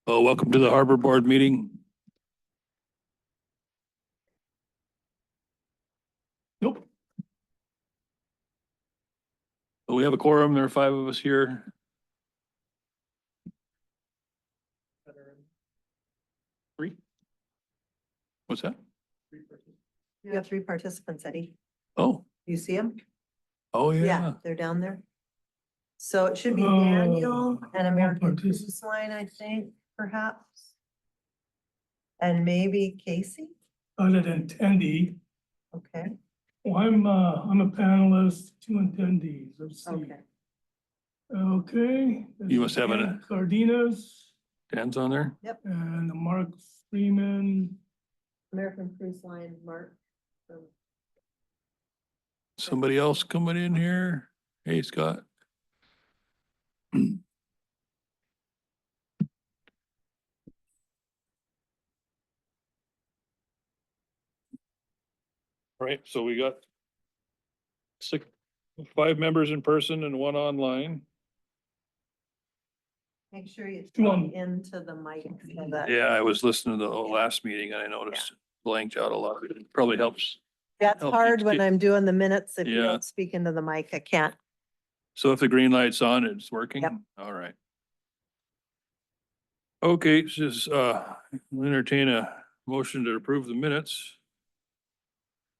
Well, welcome to the Harbor Board meeting. Nope. We have a quorum. There are 5 of us here. Three. What's that? You have 3 participants, Eddie. Oh, You see them? oh, yeah. They're down there. So it should be Oh, Daniel and American particip- Cruise Line, I think, perhaps. And maybe Casey? Other than attendee, Okay, well, I'm a panelist, 2 attendees, let's see. okay. Okay. You must have Dan Cardenas Dan's on there. and Mark Freeman. American Cruise Line, Mark. Somebody else coming in here. Hey, Scott. Right, so we got 5 members in person and 1 online. Make sure you Come talk on. into the mic so that. Yeah, I was listening to the last meeting and I noticed blanked out a lot. It probably helps. That's help hard you when get- I'm doing the minutes. If you Yeah. don't speak into the mic, I can't. So if the green light's on, it's working? Yep. All right. Okay, just, we'll entertain a motion to approve the minutes.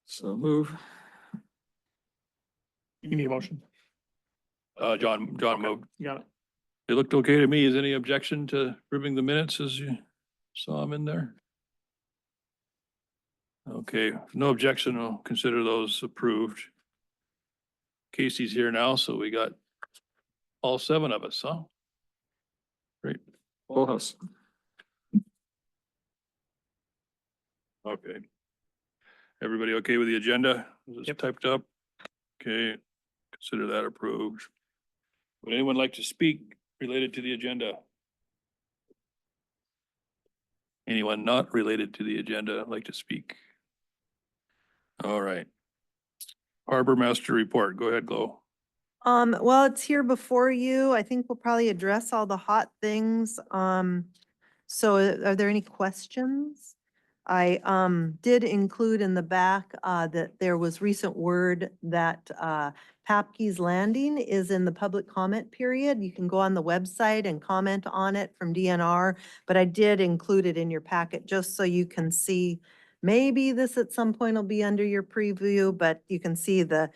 So move. You need a motion. John moved. You got it. It looked okay to me. Is any objection to approving the minutes as you saw them in there? Okay, if no objection, I'll consider those approved. Casey's here now, so we got all 7 of us, huh? Great, Full house. okay. Everybody okay with the agenda? Is this Yep. typed up? Okay, consider that approved. Would anyone like to speak related to the agenda? Anyone not related to the agenda like to speak? All right. Harbor Master Report, go ahead, Glo. Well, it's here before you. I think we'll probably address all the hot things. So are there any questions? I, did include in the back, that there was recent word that, Papke's Landing is in the public comment period. You can go on the website and comment on it from DNR, but I did include it in your packet just so you can see. Maybe this at some point will be under your preview, but you can see the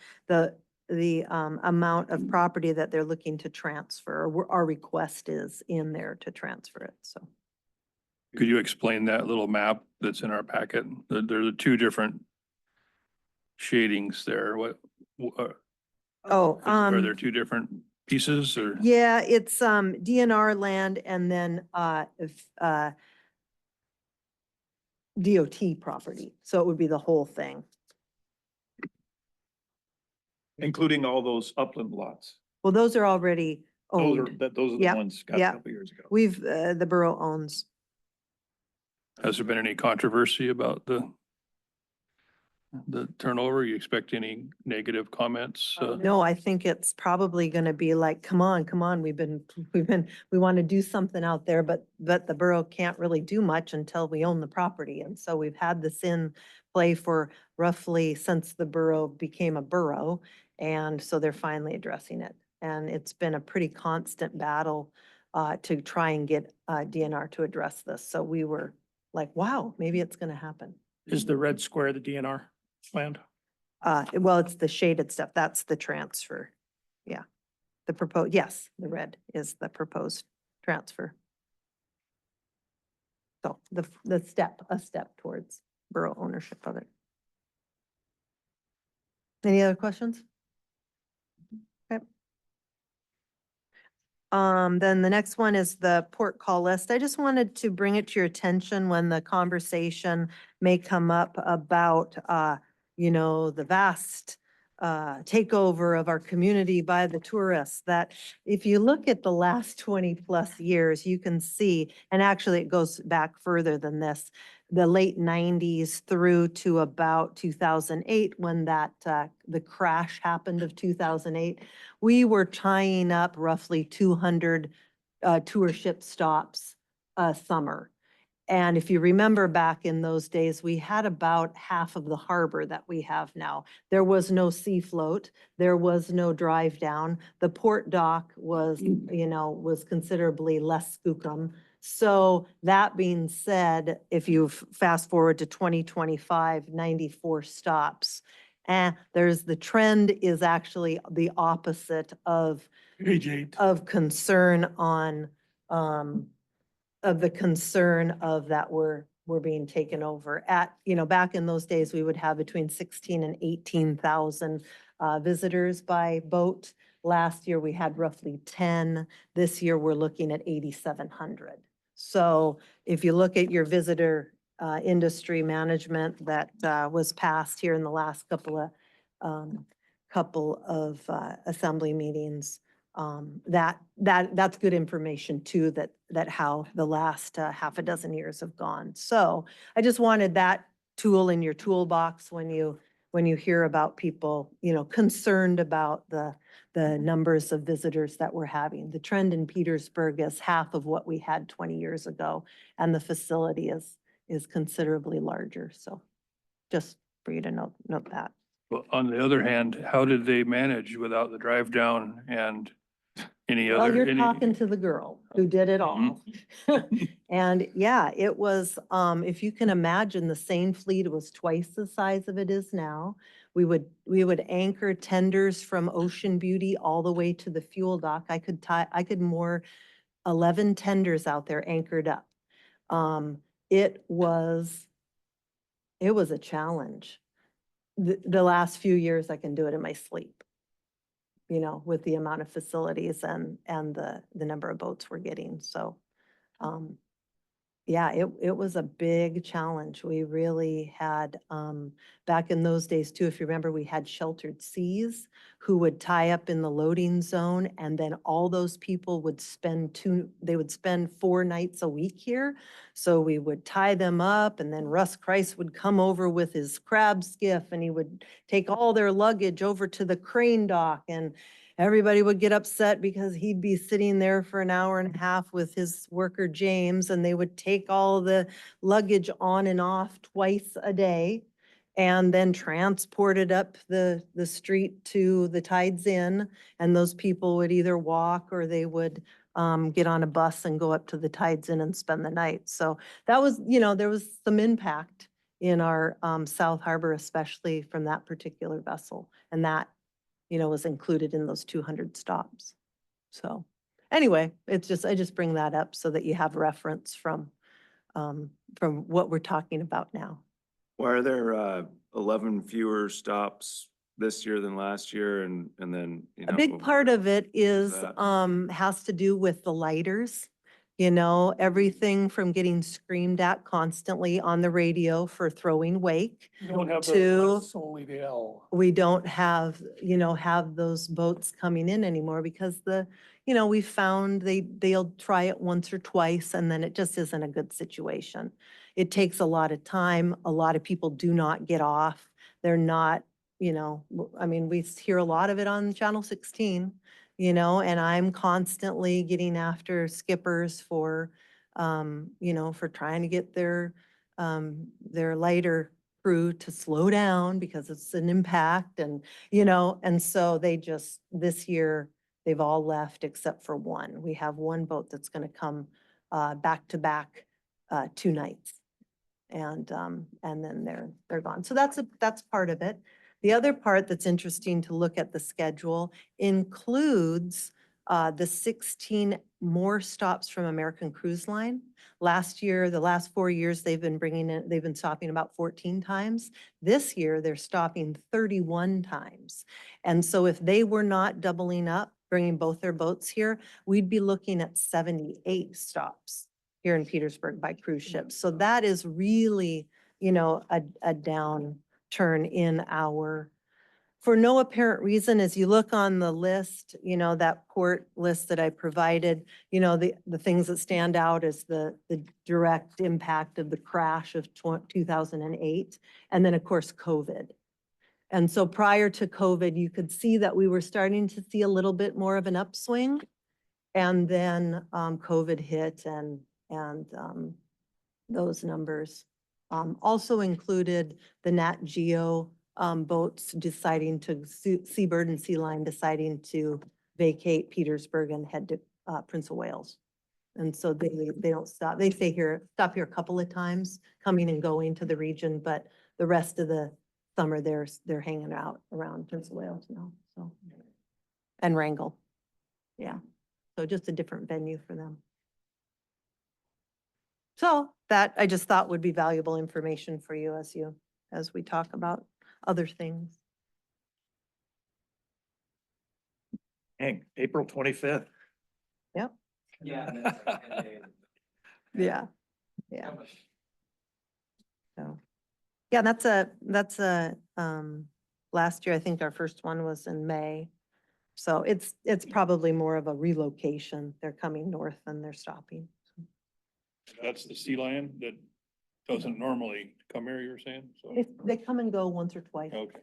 amount of property that they're looking to transfer, or our request is in there to transfer it, so. Could you explain that little map that's in our packet? There are 2 different shadings there. Are there 2 different pieces or? Yeah, it's, DNR land and then, DOT property, so it would be the whole thing. Including all those upland lots. Well, those are already Those are, owned. those are Yep, the ones got a yep. couple years ago. We've, the borough owns. Has there been any controversy about the turnover? You expect any negative comments? No, I think it's probably gonna be like, come on, we want to do something out there, but the borough can't really do much until we own the property. And so we've had this in play for roughly since the borough became a borough. And so they're finally addressing it. And it's been a pretty constant battle to try and get DNR to address this. So we were like, wow, maybe it's gonna happen. Is the red square the DNR land? Well, it's the shaded stuff. That's the transfer. Yeah. The proposed, yes, the red is the proposed transfer. So a step towards borough ownership of it. Any other questions? Okay. Then the next one is the port call list. I just wanted to bring it to your attention when the conversation may come up about, the vast takeover of our community by the tourists, that if you look at the last 20+ years, you can see, and actually it goes back further than this, the late 90s through to about 2008, when that the crash happened of 2008, we were tying up roughly 200 tour ship stops summer. And if you remember back in those days, we had about half of the harbor that we have now. There was no sea float, there was no drive down. The port dock was, was considerably less skookum. So that being said, if you fast forward to 2025, 94 stops. And there's the trend is actually the opposite of Page 8. of concern on, of the concern of that we're being taken over. At, back in those days, we would have between 16 and 18,000 visitors by boat. Last year, we had roughly 10. This year, we're looking at 8,700. So if you look at your visitor industry management that was passed here in the last couple of assembly meetings, that's good information too, that how the last half a dozen years have gone. So I just wanted that tool in your toolbox when you hear about people, concerned about the numbers of visitors that we're having. The trend in Petersburg is half of what we had 20 years ago, and the facility is considerably larger. So just for you to note that. Well, on the other hand, how did they manage without the drive down and any Well, other? you're talking to the girl who did it all. And yeah, it was, if you can imagine, the Seine fleet was twice the size of it is now. We would anchor tenders from Ocean Beauty all the way to the fuel dock. I could moor 11 tenders out there anchored up. It was a challenge. The last few years, I can do it in my sleep, with the amount of facilities and the number of boats we're getting. So, yeah, it was a big challenge. We really had, back in those days too, if you remember, we had Sheltered Seas who would tie up in the loading zone, and then all those people would spend 4 nights a week here. So we would tie them up, and then Russ Kreis would come over with his crab skiff, and he would take all their luggage over to the crane dock, and everybody would get upset because he'd be sitting there for an hour and a half with his worker James, and they would take all the luggage on and off twice a day and then transport it up the street to the Tides Inn. And those people would either walk or they would get on a bus and go up to the Tides Inn and spend the night. So that was, there was some impact in our South Harbor, especially from that particular vessel. And that was included in those 200 stops. So anyway, I just bring that up so that you have reference from what we're talking about now. Why are there 11 fewer stops this year than last year? And then, A big part of it is, has to do with the lighters. Everything from getting screamed at constantly on the radio for throwing wake. You don't have to- only the L. We don't have, have those boats coming in anymore because we found they'll try it once or twice and then it just isn't a good situation. It takes a lot of time. A lot of people do not get off. They're not, we hear a lot of it on Channel 16, and I'm constantly getting after skippers for, for trying to get their lighter crew to slow down because it's an impact and so this year they've all left except for one. We have one boat that's going to come back to back 2 nights and then they're gone. So that's part of it. The other part that's interesting to look at the schedule includes the 16 more stops from American Cruise Line. Last year, the last 4 years, they've been stopping about 14 times. This year, they're stopping 31 times. And so if they were not doubling up, bringing both their boats here, we'd be looking at 78 stops here in Petersburg by cruise ships. So that is really, a downturn in our, for no apparent reason, as you look on the list, that port list that I provided, the things that stand out is the direct impact of the crash of 2008, and then of course, COVID. And so prior to COVID, you could see that we were starting to see a little bit more of an upswing. And then COVID hit and, those numbers. Also included the Nat Geo, boats deciding to, Seabird and Sea Lion deciding to vacate Petersburg and head to, Prince of Wales. And so they don't stop, they stop here a couple of times, coming and going to the region, but the rest of the summer, they're hanging out around Prince of Wales now, so. And Wrangell. Yeah, so just a different venue for them. So that I just thought would be valuable information for you as we talk about other things. Hank, April 25th. Yep. Yeah. Yeah, yeah. So, yeah, last year, I think our first one was in May. So it's probably more of a relocation. They're coming north and they're stopping. That's the Sea Lion that doesn't normally come here, you were saying, so, They come and go once or twice, okay.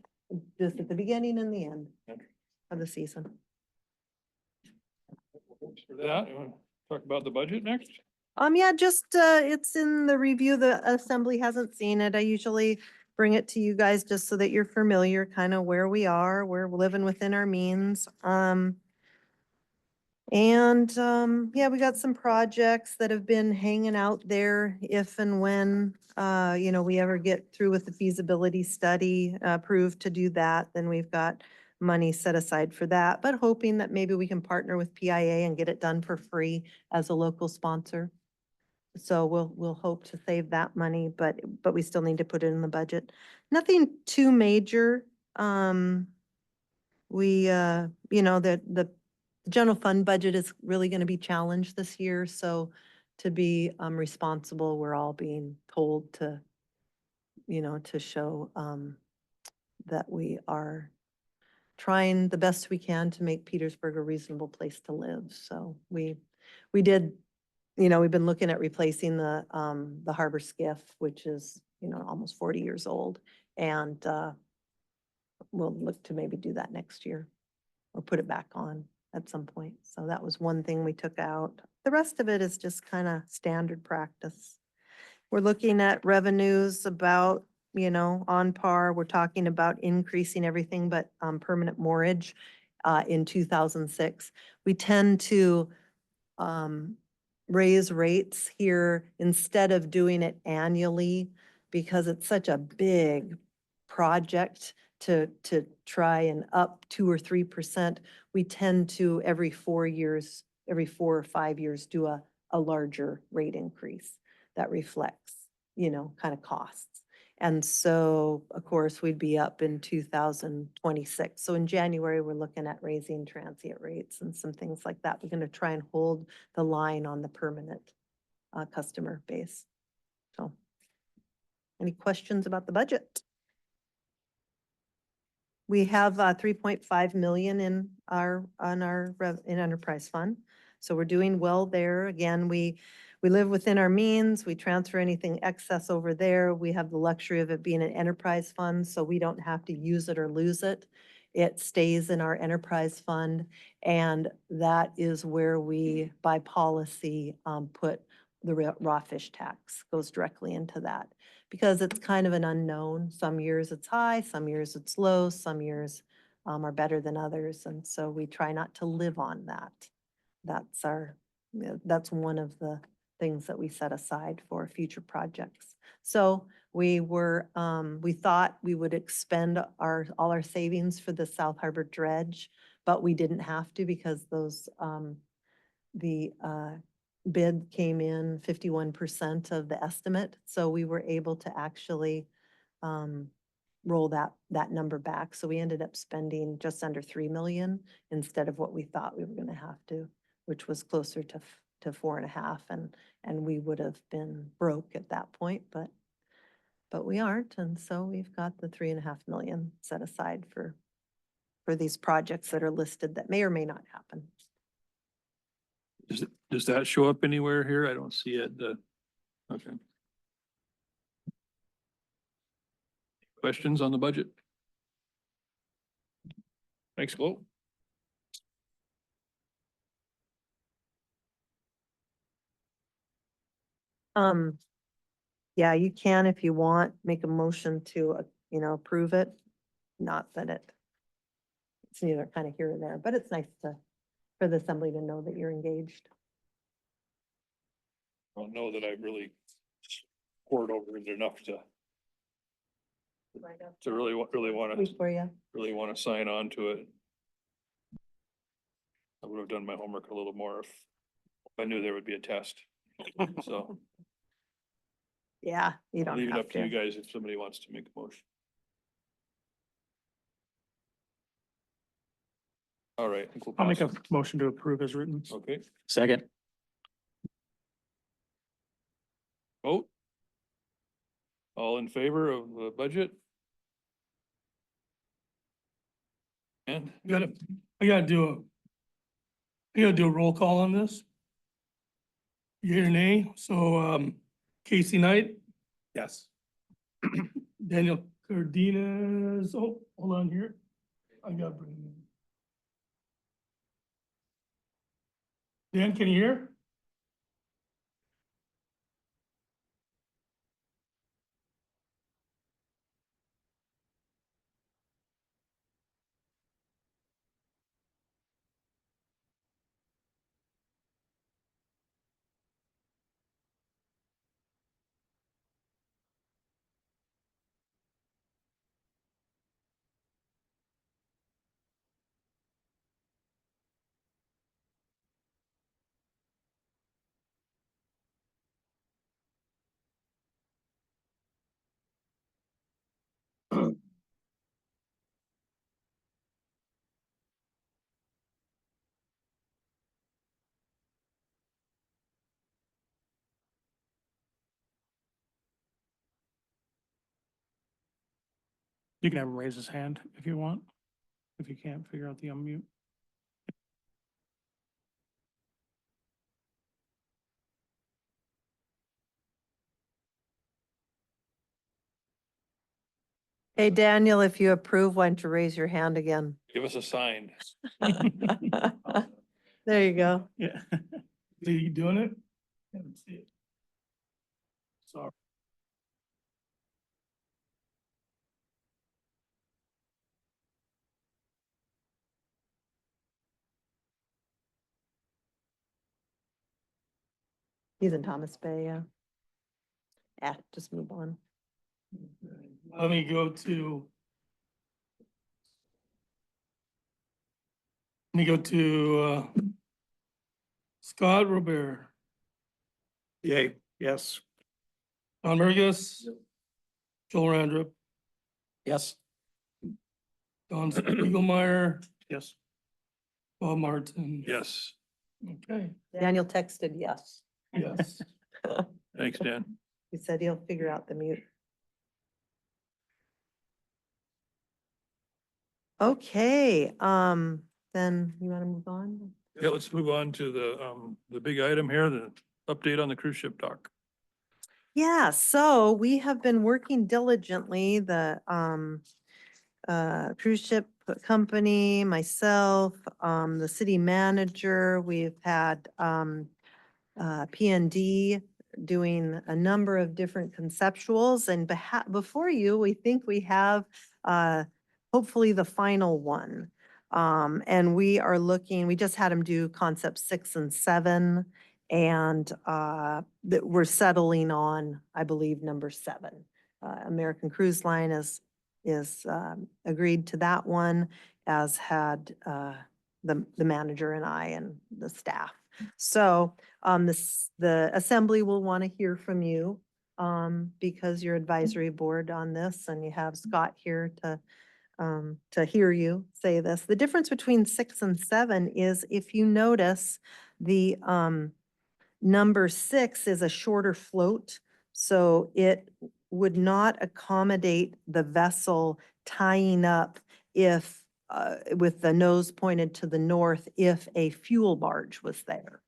just at the beginning and the end Okay. of the season. Thanks for that. You wanna talk about the budget next? Yeah, just, it's in the review. The assembly hasn't seen it. I usually bring it to you guys just so that you're familiar kind of where we are. We're living within our means. Yeah, we got some projects that have been hanging out there if and when, we ever get through with the feasibility study, approved to do that, then we've got money set aside for that, but hoping that maybe we can partner with PIA and get it done for free as a local sponsor. So we'll hope to save that money, but we still need to put it in the budget. Nothing too major. The general fund budget is really going to be challenged this year. So to be responsible, we're all being told to, to show that we are trying the best we can to make Petersburg a reasonable place to live. So we did, we've been looking at replacing the harbor skiff, which is, almost 40 years old. And we'll look to maybe do that next year or put it back on at some point. So that was one thing we took out. The rest of it is just kind of standard practice. We're looking at revenues about, on par. We're talking about increasing everything but permanent mortgage in 2006. We tend to raise rates here instead of doing it annually because it's such a big project to try and up 2 or 3%. We tend to every 4 or 5 years, do a larger rate increase that reflects, kind of costs. And so, of course, we'd be up in 2026. So in January, we're looking at raising transient rates and some things like that. We're going to try and hold the line on the permanent customer base. So any questions about the budget? We have 3.5 million in our enterprise fund. So we're doing well there. Again, we live within our means. We transfer anything excess over there. We have the luxury of it being an enterprise fund, so we don't have to use it or lose it. It stays in our enterprise fund, and that is where we, by policy, put the raw fish tax, goes directly into that. Because it's kind of an unknown. Some years it's high, some years it's low, some years are better than others. And so we try not to live on that. That's one of the things that we set aside for future projects. So we thought we would expend all our savings for the South Harbor dredge, but we didn't have to because the bid came in 51% of the estimate. So we were able to actually roll that number back. So we ended up spending just under 3 million instead of what we thought we were going to have to, which was closer to 4.5, and we would have been broke at that point, but we aren't. And so we've got the 3.5 million set aside for these projects that are listed that may or may not happen. Does that show up anywhere here? I don't see it. Okay. Questions on the budget? Thanks, Flo. Yeah, you can, if you want, make a motion to, approve it. Not that it's neither kind of here or there, but it's nice for the assembly to know that you're engaged. I don't know that I really poured over it enough to really want to, Wait for you. really want to sign on to it. I would have done my homework a little more if I knew there would be a test. So Yeah, you I'll don't leave it have up to you to. guys if somebody wants to make a motion. All right, I think we'll I'll make pass a it. motion to approve as written. Okay, Second. vote. All in favor of the budget? And I gotta do a roll call on this. Yea or nay, so, Casey Knight, Yes. Daniel Cardenas, oh, hold on here. I gotta bring him in. Dan, can you hear? You can have him raise his hand if you want, if you can't figure out the unmute. Hey, Daniel, if you approve, why don't you raise your hand again? give us a sign. There you go. Yeah. So you doing it? Can't see it. Sorry. He's in Thomas Bay, yeah. Yeah, just move on. Let me go to. Scott Robert, Yay, yes. Don Burgess, Joel Randrup, Yes. Don Spiegelmeyer, Yes. Bob Martin. Yes, Okay, Daniel texted yes. yes. thanks, Dan. He said he'll figure out the mute. Okay, then you want to move on? Yeah, let's move on to the big item here, the update on the cruise ship dock. Yeah, so we have been working diligently, the cruise ship company, myself, the city manager, we've had P&D doing a number of different conceptuals, and before you, we think we have hopefully the final one. And we are looking, we just had them do concept 6 and 7, and that we're settling on, I believe, number 7. American Cruise Line is agreed to that one, as had the manager and I and the staff. So the assembly will want to hear from you because you're advisory board on this, and you have Scott here to hear you say this. The difference between 6 and 7 is, if you notice, the number 6 is a shorter float, so it would not accommodate the vessel tying up if with the nose pointed to the north, if a fuel barge was there.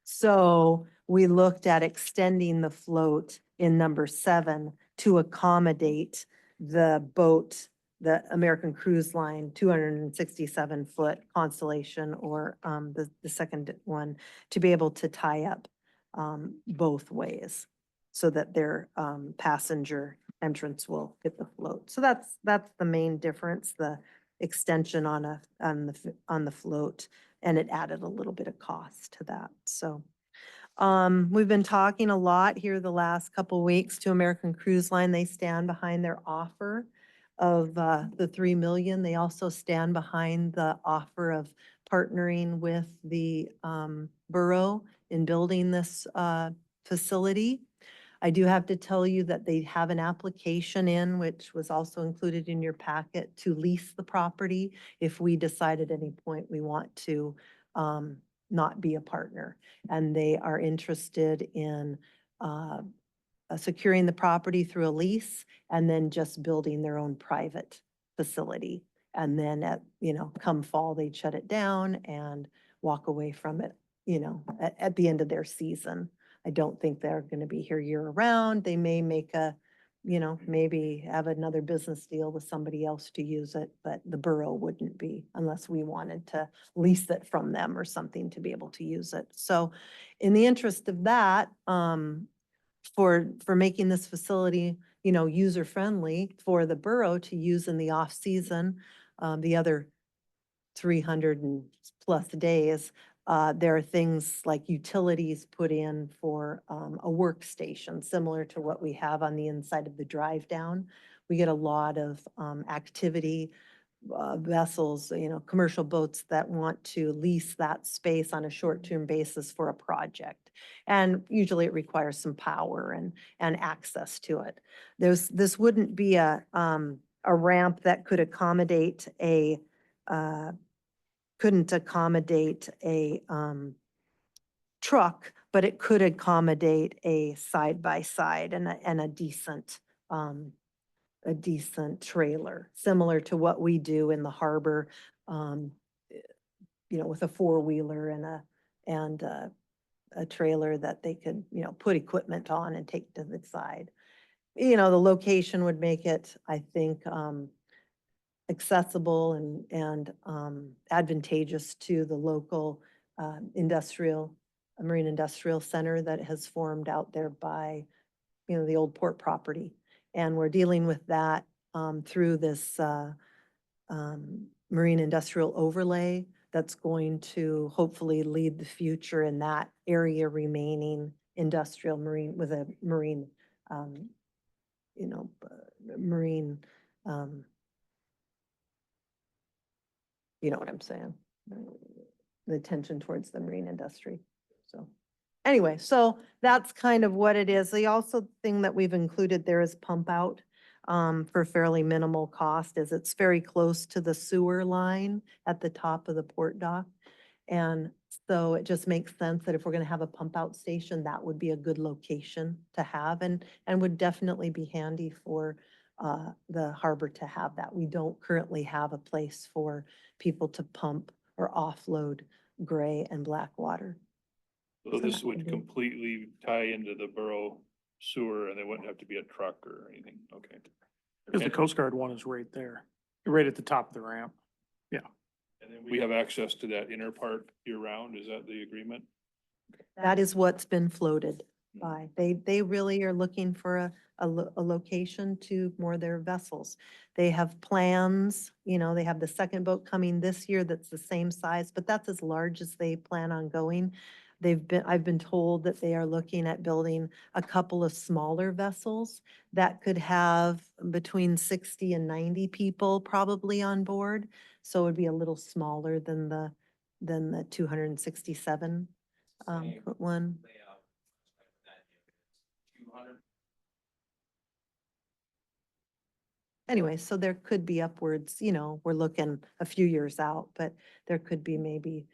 So we looked at extending the float in number 7 to accommodate the boat, the American Cruise Line 267-foot Constellation, or the second one, to be able to tie up both ways. so that their passenger entrance will hit the float. So that's the main difference, the extension on the float, and it added a little bit of cost to that, so. We've been talking a lot here the last couple weeks to American Cruise Line. They stand behind their offer of the 3 million. They also stand behind the offer of partnering with the borough in building this facility. I do have to tell you that they have an application in, which was also included in your packet, to lease the property if we decide at any point we want to not be a partner. And they are interested in securing the property through a lease and then just building their own private facility. And then come fall, they'd shut it down and walk away from it, at the end of their season. I don't think they're going to be here year round. They may make maybe have another business deal with somebody else to use it, but the borough wouldn't be unless we wanted to lease it from them or something to be able to use it. So in the interest of that, for making this facility, user friendly for the borough to use in the off season, the other 300 and plus days, there are things like utilities put in for a workstation, similar to what we have on the inside of the drive down. We get a lot of activity vessels, commercial boats that want to lease that space on a short-term basis for a project. And usually it requires some power and access to it. This wouldn't be a ramp that could accommodate couldn't accommodate a truck, but it could accommodate a side-by-side and a decent trailer, similar to what we do in the harbor, with a four-wheeler and a trailer that they could, put equipment on and take to the side. The location would make it, I think, accessible and advantageous to the local marine industrial center that has formed out there by, the old port property. And we're dealing with that through this marine industrial overlay that's going to hopefully lead the future in that area remaining industrial marine with a marine, marine, you know what I'm saying? The attention towards the marine industry. So anyway, so that's kind of what it is. The also thing that we've included there is pump out for fairly minimal cost, as it's very close to the sewer line at the top of the port dock. And so it just makes sense that if we're going to have a pump out station, that would be a good location to have and would definitely be handy for the harbor to have that. We don't currently have a place for people to pump or offload gray and black water. So this that would would be- completely tie into the borough sewer and there wouldn't have to be a truck or anything, okay. Because the Coast Guard one is right there, right at the top of the ramp. And then we have access to that inner part year round, is that the agreement? That is what's been floated by. They really are looking for a location to moor their vessels. They have plans, they have the second boat coming this year that's the same size, but that's as large as they plan on going. I've been told that they are looking at building a couple of smaller vessels that could have between 60 and 90 people probably on board. So it would be a little smaller than the 267 foot one. Anyway, so there could be upwards, we're looking a few years out, but there could be maybe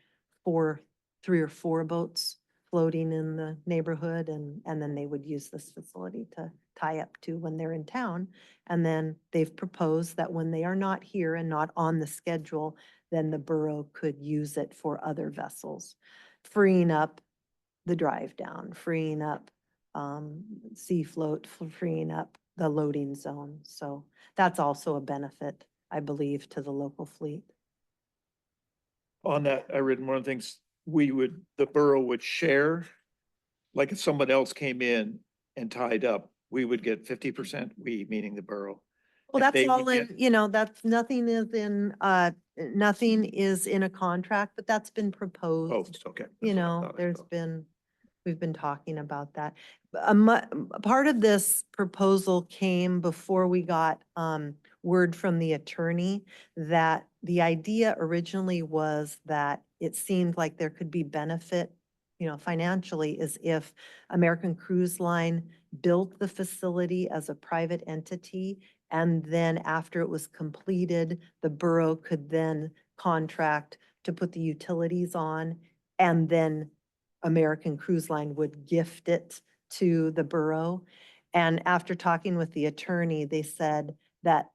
3 or 4 boats floating in the neighborhood, and then they would use this facility to tie up to when they're in town. And then they've proposed that when they are not here and not on the schedule, then the borough could use it for other vessels, freeing up the drive down, freeing up sea float, freeing up the loading zone. So that's also a benefit, I believe, to the local fleet. On that, I read one of the things the borough would share, like if someone else came in and tied up, we would get 50%, we meaning the borough. Well, If that's they would all in, get- you know, that's, nothing is in a contract, but that's been Oh, proposed. okay. You that's what I know, thought I there's saw. been, we've been talking about that. A part of this proposal came before we got, word from the attorney that the idea originally was that it seemed like there could be benefit, you know, financially, is if American Cruise Line built the facility as a private entity, and then after it was completed, the borough could then contract to put the utilities on, and then American Cruise Line would gift it to the borough. And after talking with the attorney, they said that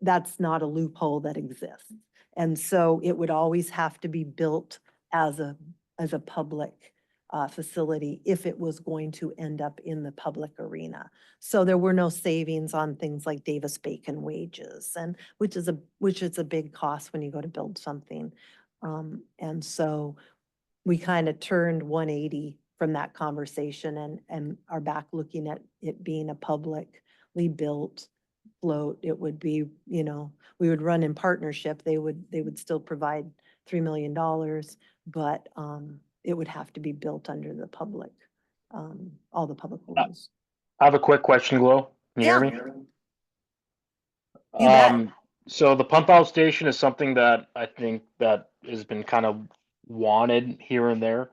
that's not a loophole that exists. And so it would always have to be built as a public facility if it was going to end up in the public arena. So there were no savings on things like Davis-Bacon wages, and which is a big cost when you go to build something. And so we kind of turned 180 from that conversation and are back looking at it being a publicly built float. It would be, you know, we would run in partnership. They would still provide $3 million, but it would have to be built under the public, all the public rules. I have a quick question, Glo. Can you hear me? You bet. So the pump out station is something that I think that has been kind of wanted here and there.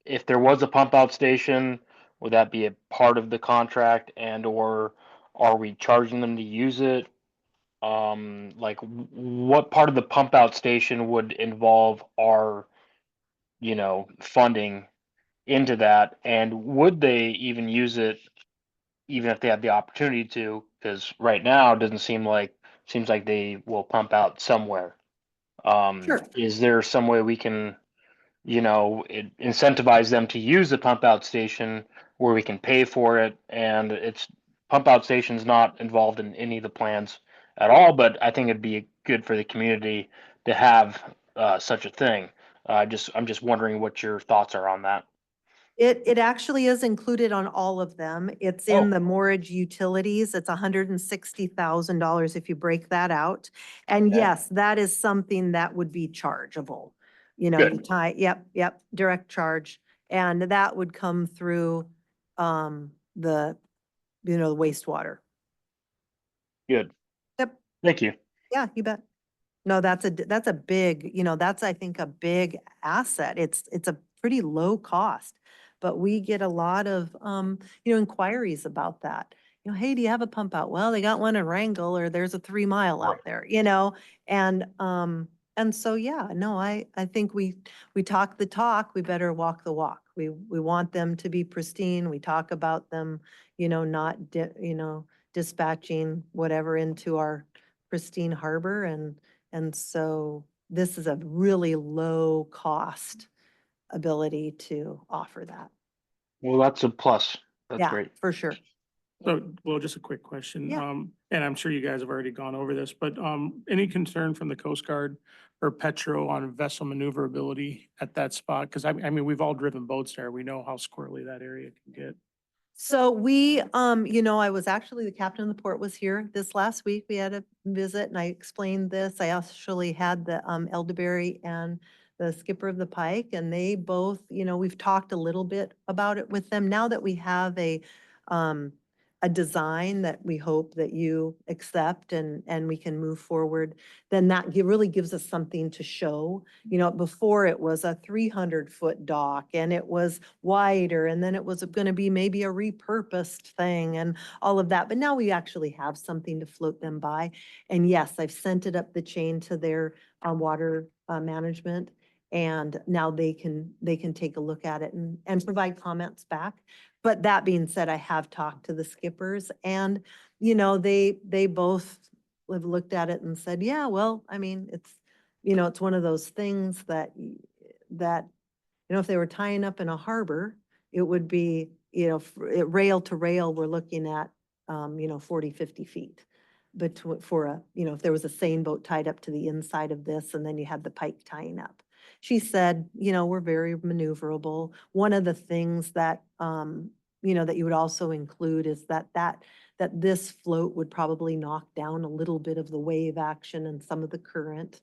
If there was a pump out station, would that be a part of the contract, and or are we charging them to use it? Like what part of the pump out station would involve our, funding into that, and would they even use it even if they had the opportunity to? Because right now it doesn't seems like they will pump out somewhere. Sure. Is there some way we can, incentivize them to use the pump out station where we can pay for it? And it's pump out station's not involved in any of the plans at all, but I think it'd be good for the community to have such a thing. I'm just wondering what your thoughts are on that. It actually is included on all of them. It's in Oh. the mortgage utilities. It's $160,000 if you break that out. And Okay. yes, that is something that would be chargeable. You know, you Good. yep, direct charge. And that would come through the wastewater. Good. Yep. Thank you. Yeah, you bet. No, that's a big, that's, I think, a big asset. It's a pretty low cost, but we get a lot of, inquiries about that. You know, hey, do you have a pump out? Well, they got one in Wrangell, or there's a 3 mile out Right. there, and so, yeah, no, I think we talk the talk, we better walk the walk. We want them to be pristine. We talk about them, not, dispatching whatever into our pristine harbor. And so this is a really low cost ability to offer that. Well, that's a plus. That's Yeah, great. for sure. So, well, just a quick question. Yeah. And I'm sure you guys have already gone over this, but, any concern from the Coast Guard or Petro on vessel maneuverability at that spot? Cause I mean, we've all driven boats there. We know how squirrely that area can get. So I was actually, the captain of the port was here this last week. We had a visit and I explained this. I actually had the Elderberry and the skipper of the Pike, and they both, we've talked a little bit about it with them. Now that we have a design that we hope that you accept and we can move forward, then that really gives us something to show. Before it was a 300-foot dock and it was wider, and then it was going to be maybe a repurposed thing and all of that. But now we actually have something to float them by. And yes, I've sent it up the chain to their water management. And now they can take a look at it and provide comments back. But that being said, I have talked to the skippers, and, they both have looked at it and said, yeah, well, I mean, it's one of those things that, if they were tying up in a harbor, it would be, rail to rail, we're looking at, 40, 50 feet. But if there was a seine boat tied up to the inside of this, and then you had the pike tying up. She said, we're very maneuverable. One of the things that you know, that you would also include is that this float would probably knock down a little bit of the wave action and some of the current.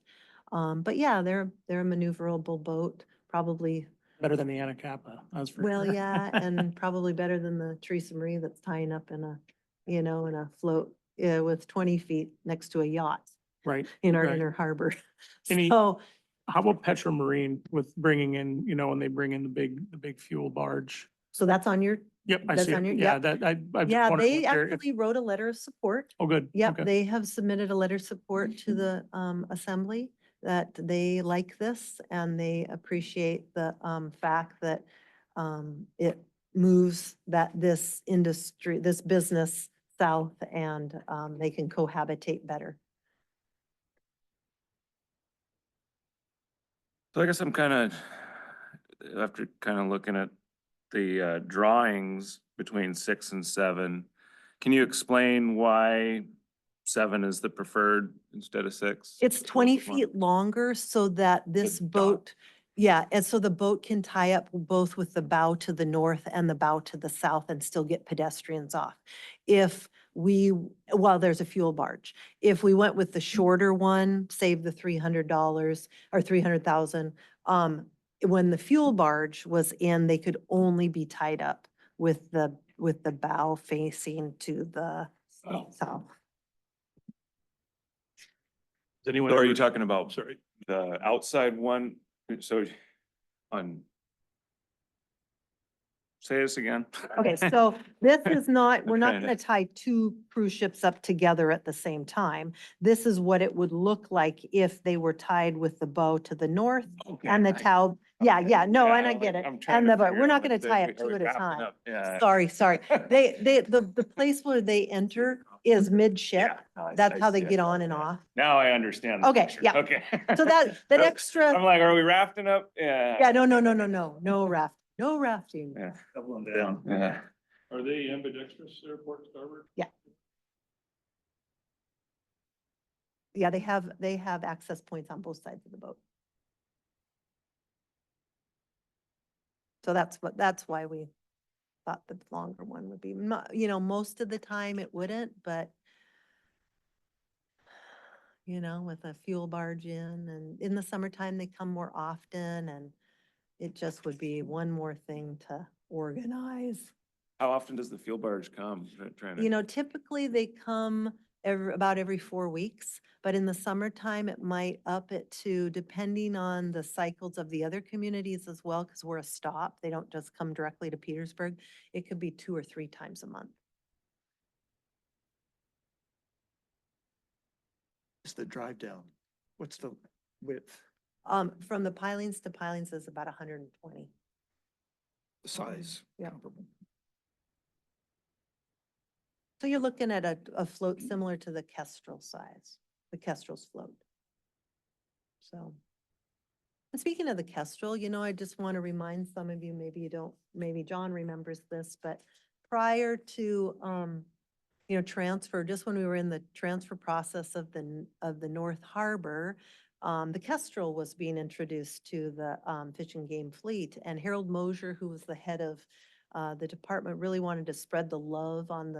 But yeah, they're a maneuverable boat, probably, Better than the Anacapa, that's for sure. well, yeah, and probably better than the Teresa Marie that's tying up in a, you know, in a float with 20 feet next to a yacht Right. in our right. inner harbor. Any- So, How about Petro Marine with bringing in, you know, when they bring in the big fuel barge? so that's on your, Yep, I That's see on your- it. Yeah, yep. that, I just yeah, wondered they what their- if- actually wrote a letter of support. Oh, good. Yep, Okay. they have submitted a letter of support to the assembly that they like this and they appreciate the fact that it moves this industry, this business south and they can cohabitate better. So I guess I'm kind of, after kind of looking at the drawings between 6 and 7, can you explain why 7 is the preferred instead of 6? It's 20 feet longer so that this dock. boat, yeah, and so the boat can tie up both with the bow to the north and the bow to the south and still get pedestrians off. If we, well, there's a fuel barge. If we went with the shorter one, save the $300 or 300,000, when the fuel barge was in, they could only be tied up with the bow facing to the south. Does anyone? So are you ever- talking about Sorry. the outside one? So on, say this again? Okay, so this is not, we're not trying gonna tie two cruise ships up together at the same time. This is what it would look like if they were tied with the bow to the north and the tow. Yeah, no, and I get it. And the, but we're not gonna tie up two at a time. Yeah. Sorry. The place where they enter is midship. That's how they get on and off. Now I understand. the Okay, picture. yeah. Okay. So that I'm extra, like, are we rafting up? yeah, no rafting. Yeah. Double them down. Yeah. Are they ambidextrous airport starboard? Yeah, they have access points on both sides of the boat. So that's why we thought the longer one would be, you know, most of the time it wouldn't, but you know, with a fuel barge and in the summertime, they come more often and it just would be one more thing to organize. How often does the fuel barge come? Trying to. You know, typically they come about every 4 weeks, but in the summertime, it might up it to, depending on the cycles of the other communities as well, because we're a stop. They don't just come directly to Petersburg. It could be 2 or 3 times a month. It's the drive down. What's the width, From the pilings to pilings is about 120. the size? Yeah. comparable? So you're looking at a float similar to the Kestrel size, the Kestrel's float. So, and speaking of the Kestrel, you know, I just want to remind some of you, maybe you don't, maybe John remembers this, but prior to, you know, transfer, just when we were in the transfer process of the North Harbor, the Kestrel was being introduced to the Fish and Game Fleet, and Harold Mosier, who was the head of the department, really wanted to spread the love on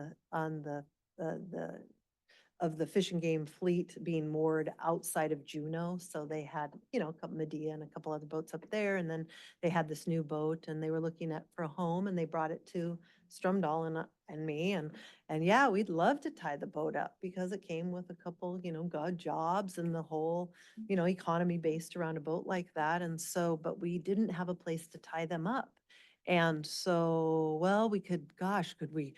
the Fish and Game Fleet being moored outside of Juneau. So they had, you know, a couple Medea and a couple other boats up there, and then they had this new boat, and they were looking at for a home, and they brought it to Strumdahl and me, and yeah, we'd love to tie the boat up because it came with a couple, you know, good jobs and the whole, you know, economy based around a boat like that. And so, but we didn't have a place to tie them up. And so, well, could we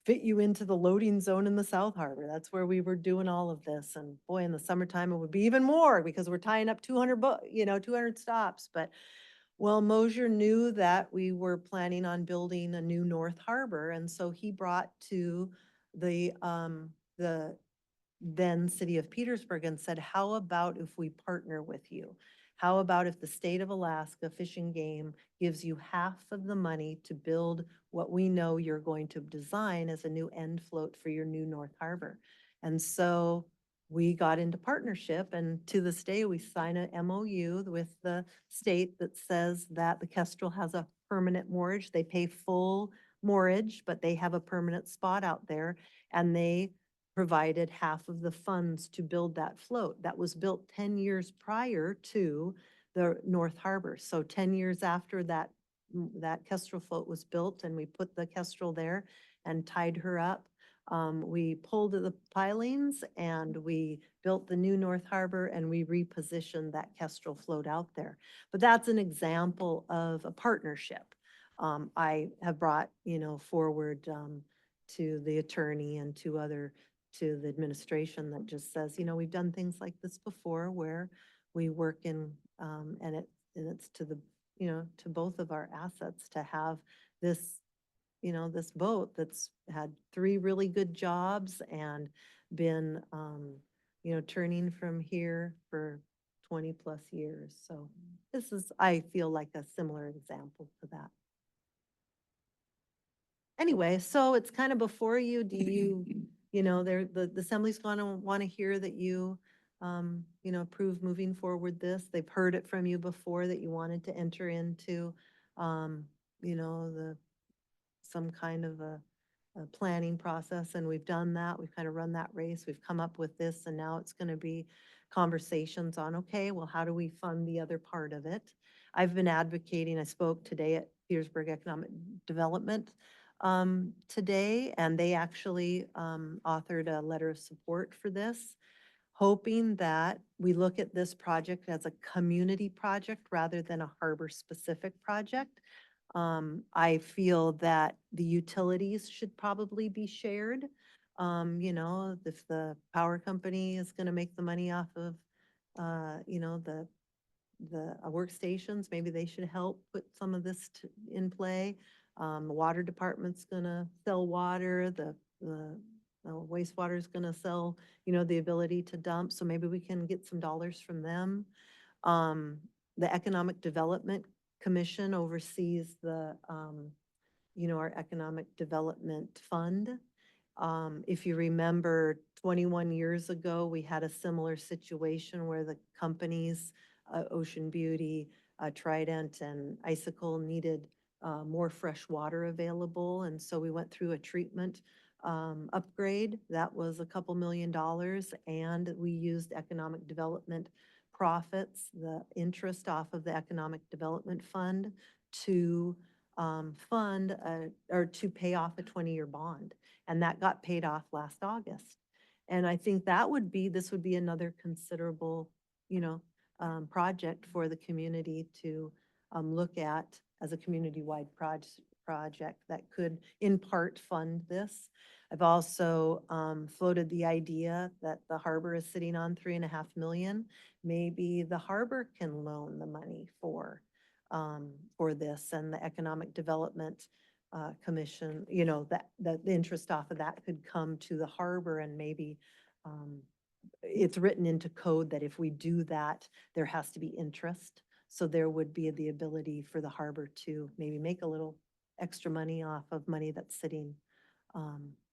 fit you into the loading zone in the South Harbor? That's where we were doing all of this. And boy, in the summertime, it would be even more because we're tying up 200 stops. But well, Mosier knew that we were planning on building a new North Harbor. And so he brought to the then city of Petersburg and said, how about if we partner with you? How about if the state of Alaska Fish and Game gives you half of the money to build what we know you're going to design as a new end float for your new North Harbor? And so we got into partnership, and to this day, we sign a MOU with the state that says that the Kestrel has a permanent moorage. They pay full moorage, but they have a permanent spot out there, and they provided half of the funds to build that float. That was built 10 years prior to the North Harbor. So 10 years after that, that Kestrel float was built, and we put the Kestrel there and tied her up. We pulled the pilings and we built the new North Harbor, and we repositioned that Kestrel float out there. But that's an example of a partnership. I have brought, forward, to the attorney and to the administration that just says, we've done things like this before where we work in, and it's to the, to both of our assets to have this, this boat that's had 3 really good jobs and been, turning from here for 20+ years. So this is, I feel like a similar example to that. Anyway, so it's kind of before you, do you, the assembly's gonna want to hear that you, approve moving forward this. They've heard it from you before that you wanted to enter into, some kind of a planning process, and we've done that. We've kind of run that race. We've come up with this, and now it's going to be conversations on, okay, well, how do we fund the other part of it? I've been advocating, I spoke today at Petersburg Economic Development today, and they actually authored a letter of support for this, hoping that we look at this project as a community project rather than a harbor-specific project. I feel that the utilities should probably be shared. If the power company is going to make the money off of, the workstations, maybe they should help put some of this in play. The water department's gonna sell water, the wastewater is gonna sell, the ability to dump, so maybe we can get some dollars from them. The Economic Development Commission oversees the, our Economic Development Fund. If you remember, 21 years ago, we had a similar situation where the companies, Ocean Beauty, Trident, and Icicle needed more fresh water available. And so we went through a treatment upgrade. That was a couple $1 million. And we used economic development profits, the interest off of the Economic Development Fund, to fund or to pay off a 20-year bond. And that got paid off last August. And I think this would be another considerable, project for the community to look at as a community-wide project that could in part fund this. I've also floated the idea that the harbor is sitting on $3.5 million. Maybe the harbor can loan the money for this, and the Economic Development Commission, that the interest off of that could come to the harbor, and maybe it's written into code that if we do that, there has to be interest. So there would be the ability for the harbor to maybe make a little extra money off of money that's sitting,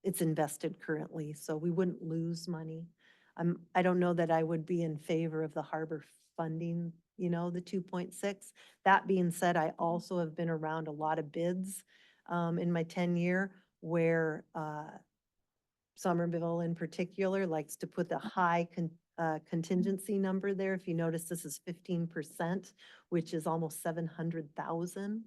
it's invested currently, so we wouldn't lose money. I don't know that I would be in favor of the harbor funding, the 2.6. That being said, I also have been around a lot of bids in my tenure where Somerville in particular likes to put the high contingency number there. If you notice, this is 15%, which is almost 700,000.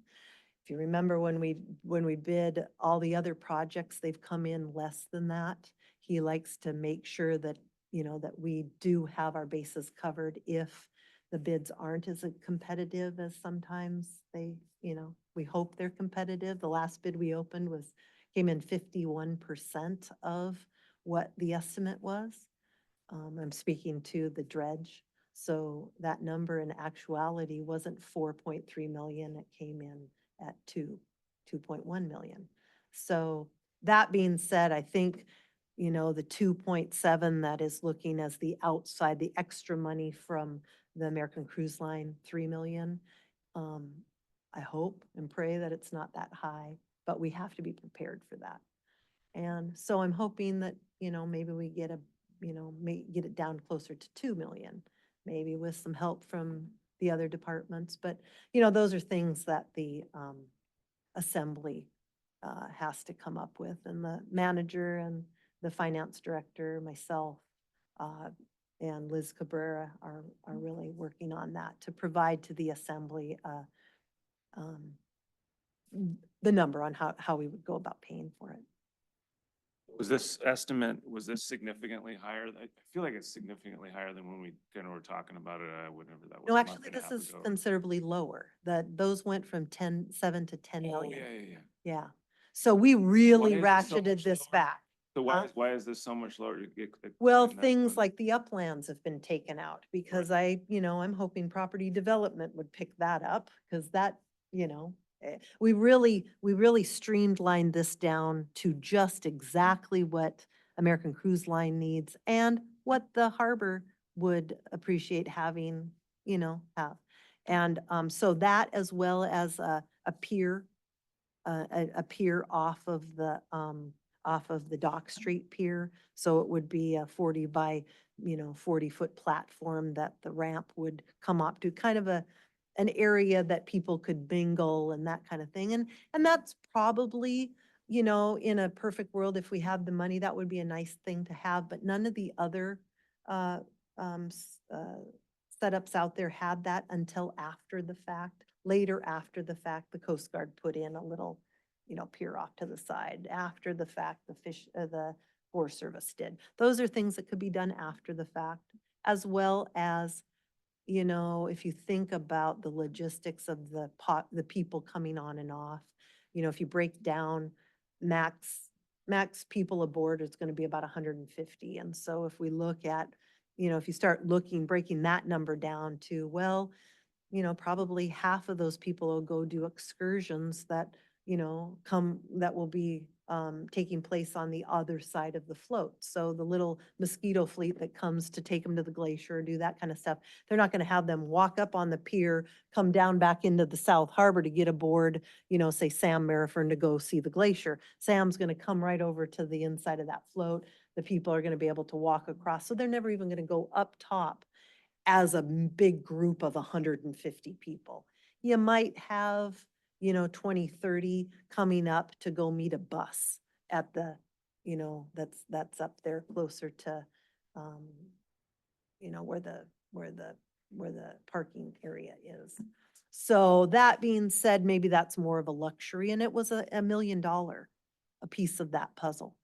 If you remember when we bid all the other projects, they've come in less than that. He likes to make sure that, that we do have our bases covered if the bids aren't as competitive as sometimes they, we hope they're competitive. The last bid we opened came in 51% of what the estimate was. I'm speaking to the dredge. So that number in actuality wasn't 4.3 million. It came in at 2.1 million. So that being said, I think, the 2.7 that is looking as the outside, the extra money from the American Cruise Line, 3 million. I hope and pray that it's not that high, but we have to be prepared for that. And so I'm hoping that, maybe we get get it down closer to 2 million, maybe with some help from the other departments. But, those are things that the assembly has to come up with, and the manager and the finance director, myself, and Liz Cabrera are really working on that to provide to the assembly, the number on how we would go about paying for it. Was this estimate, was this significantly higher? I feel like it's significantly higher than when we kind of were talking about it, whenever that was. No, a month actually, and a this half is ago. considerably lower. Those went from 7 to 10 Oh, million. yeah, yeah, yeah. Yeah. So we really Why is it so ratcheted much this lower? back. So Huh? why is this so much lower? Well, explain that things one. like the uplands have been taken out because I'm hoping property development would pick that up because that, we really streamlined this down to just exactly what American Cruise Line needs and what the harbor would appreciate having, have. And, so that as well as a pier, a pier off of the Dock Street Pier. So it would be a 40 by, 40-foot platform that the ramp would come up to, kind of an area that people could mingle and that kind of thing. And that's probably, in a perfect world, if we had the money, that would be a nice thing to have, but none of the other uh, setups out there had that until after the fact. Later after the fact, the Coast Guard put in a little, pier off to the side. After the fact, the Forest Service did. Those are things that could be done after the fact, as well as, if you think about the logistics of the people coming on and off, if you break down max people aboard, it's going to be about 150. And so if we look at, if you start breaking that number down to, well, probably half of those people will go do excursions that, that will be taking place on the other side of the float. So the little mosquito fleet that comes to take them to the glacier, do that kind of stuff, they're not going to have them walk up on the pier, come down back into the South Harbor to get aboard, say Sam Merifern to go see the glacier. Sam's going to come right over to the inside of that float. The people are going to be able to walk across. So they're never even going to go up top as a big group of 150 people. You might have, 20, 30 coming up to go meet a bus at the, that's up there closer to, where the parking area is. So that being said, maybe that's more of a luxury, and it was $1 million, a piece of that puzzle.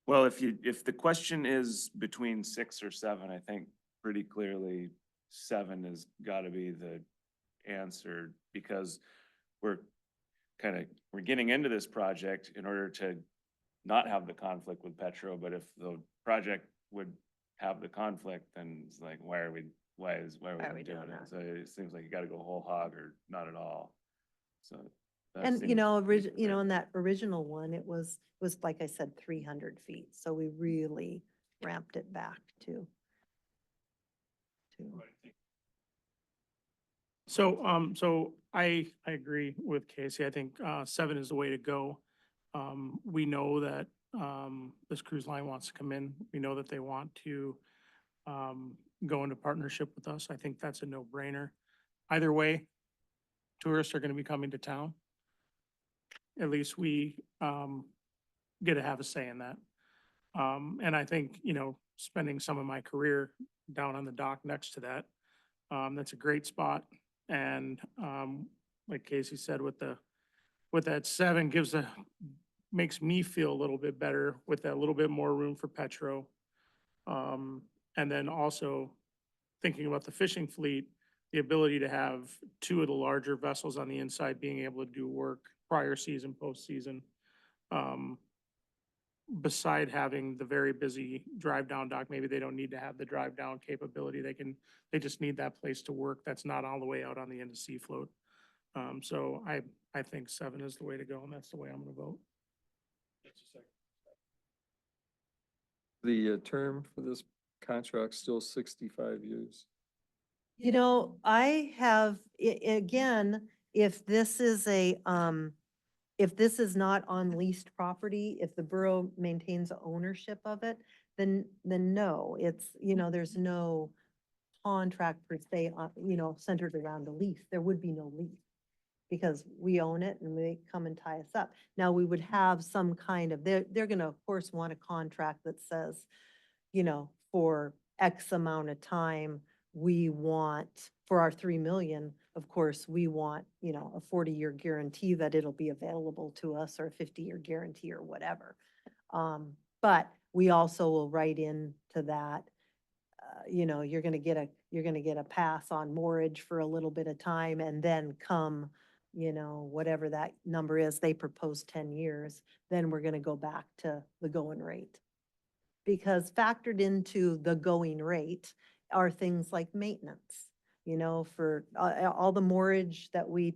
Well, if the question is between 6 or 7, I think pretty clearly 7 has got to be the answer, because we're getting into this project in order to not have the conflict with Petro, but if the project would have the conflict, then it's like, why are we doing it? So it seems like you got to go whole hog or not at all. So. that And, seems pretty clear. in that original one, it was like I said, 300 feet. So we really ramped it back to. So I agree with Casey. I think 7 is the way to go. We know that this cruise line wants to come in. We know that they want to go into partnership with us. I think that's a no-brainer. Either way, tourists are going to be coming to town. At least we get to have a say in that. And I think, spending some of my career down on the dock next to that, that's a great spot. And like Casey said, with that 7 makes me feel a little bit better with that little bit more room for Petro. And then also thinking about the fishing fleet, the ability to have 2 of the larger vessels on the inside being able to do work prior season, postseason. Beside having the very busy drive down dock, maybe they don't need to have the drive down capability. They just need that place to work. That's not all the way out on the end of sea float. So I think 7 is the way to go, and that's the way I'm gonna vote. The term for this contract still 65 years. I have, again, if this is if this is not on leased property, if the borough maintains ownership of it, then no, it's, there's no contract per se, centered around the lease. There would be no lease. because we own it and they come and tie us up. Now, we would have some kind of, they're gonna, of course, want a contract that says, you know, for X amount of time, we want, for our 3 million, of course, we want, you know, a 40-year guarantee that it'll be available to us, or a 50-year guarantee or whatever. But we also will write into that, you know, you're gonna get a pass on mortgage for a little bit of time, and then come, you know, whatever that number is, they propose 10 years, then we're gonna go back to the going rate. Because factored into the going rate are things like maintenance, you know, for all the mortgage that we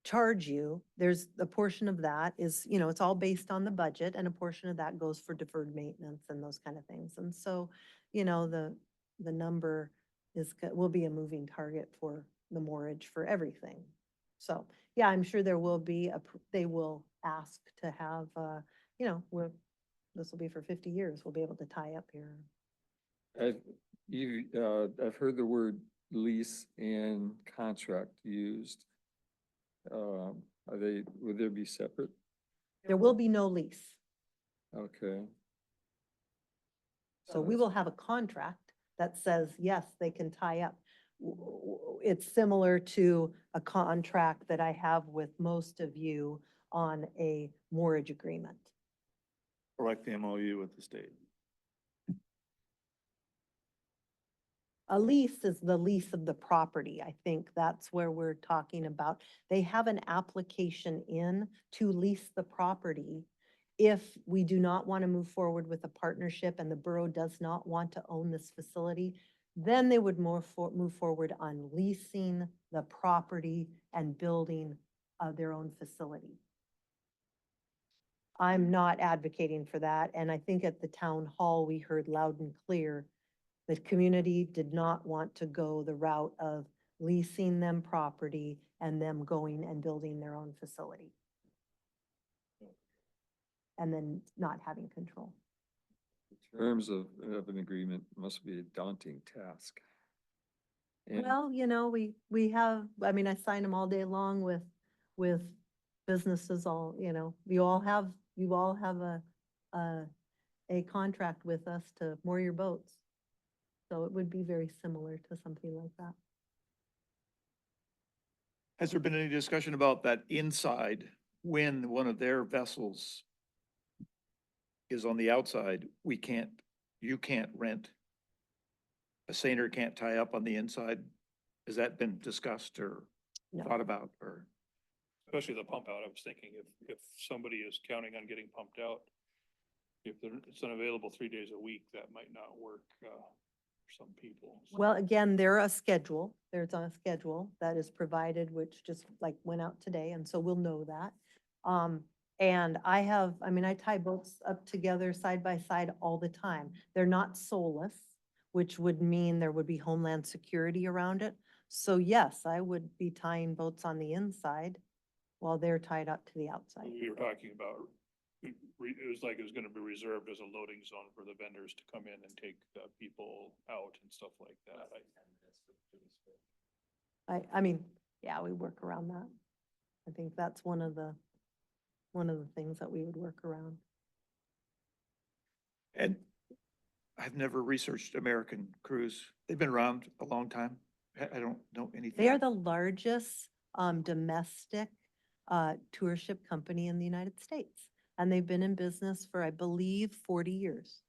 charge you, there's a portion of that is, you know, it's all based on the budget, and a portion of that goes for deferred maintenance and those kind of things. And so, you know, the number will be a moving target for the mortgage for everything. So, yeah, I'm sure there will be they will ask to have, you know, this will be for 50 years, we'll be able to tie up here. I've heard the word lease and contract used. Would they be separate? There will be no lease. Okay. So we will have a contract that says, yes, they can tie up. It's similar to a contract that I have with most of you on a mortgage agreement. Or like the MOU with the state. A lease is the lease of the property. I think that's where we're talking about. They have an application in to lease the property. If we do not want to move forward with a partnership and the borough does not want to own this facility, then they would move forward on leasing the property and building their own facility. I'm not advocating for that, and I think at the town hall, we heard loud and clear the community did not want to go the route of leasing them property and them going and building their own facility. And then not having control. Terms of an agreement must be a daunting task. And Well, you know, we have, I mean, I sign them all day long with businesses all, you know, you all have a contract with us to moor your boats. So it would be very similar to something like that. Has there been any discussion about that inside, when one of their vessels is on the outside, you can't rent? A seiner can't tie up on the inside? Has that been discussed or No. thought about, or? Especially the pump out, I was thinking if somebody is counting on getting pumped out, if it's unavailable 3 days a week, that might not work, for some people. Well, again, there's on a schedule that is provided, which just like went out today, and so we'll know that. And I tie boats up together side by side all the time. They're not soulless, which would mean there would be homeland security around it. So yes, I would be tying boats on the inside while they're tied up to the outside. We were talking about, it was like it was gonna be reserved as a loading zone for the vendors to come in and take people out and stuff like that. I mean, yeah, we work around that. I think that's one of the things that we would work around. And I've never researched American Cruise. They've been around a long time. I don't know anything. They are the largest domestic tour ship company in the United States. And they've been in business for, I believe, 40 years.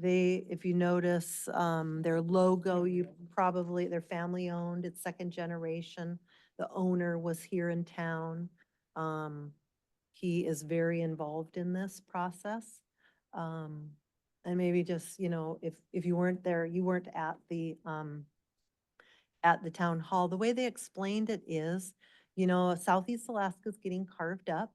If you notice, their logo, they're family owned, it's second generation. The owner was here in town. He is very involved in this process. And maybe just, you know, if you weren't there, you weren't at the town hall, the way they explained it is, you know, Southeast Alaska is getting carved up.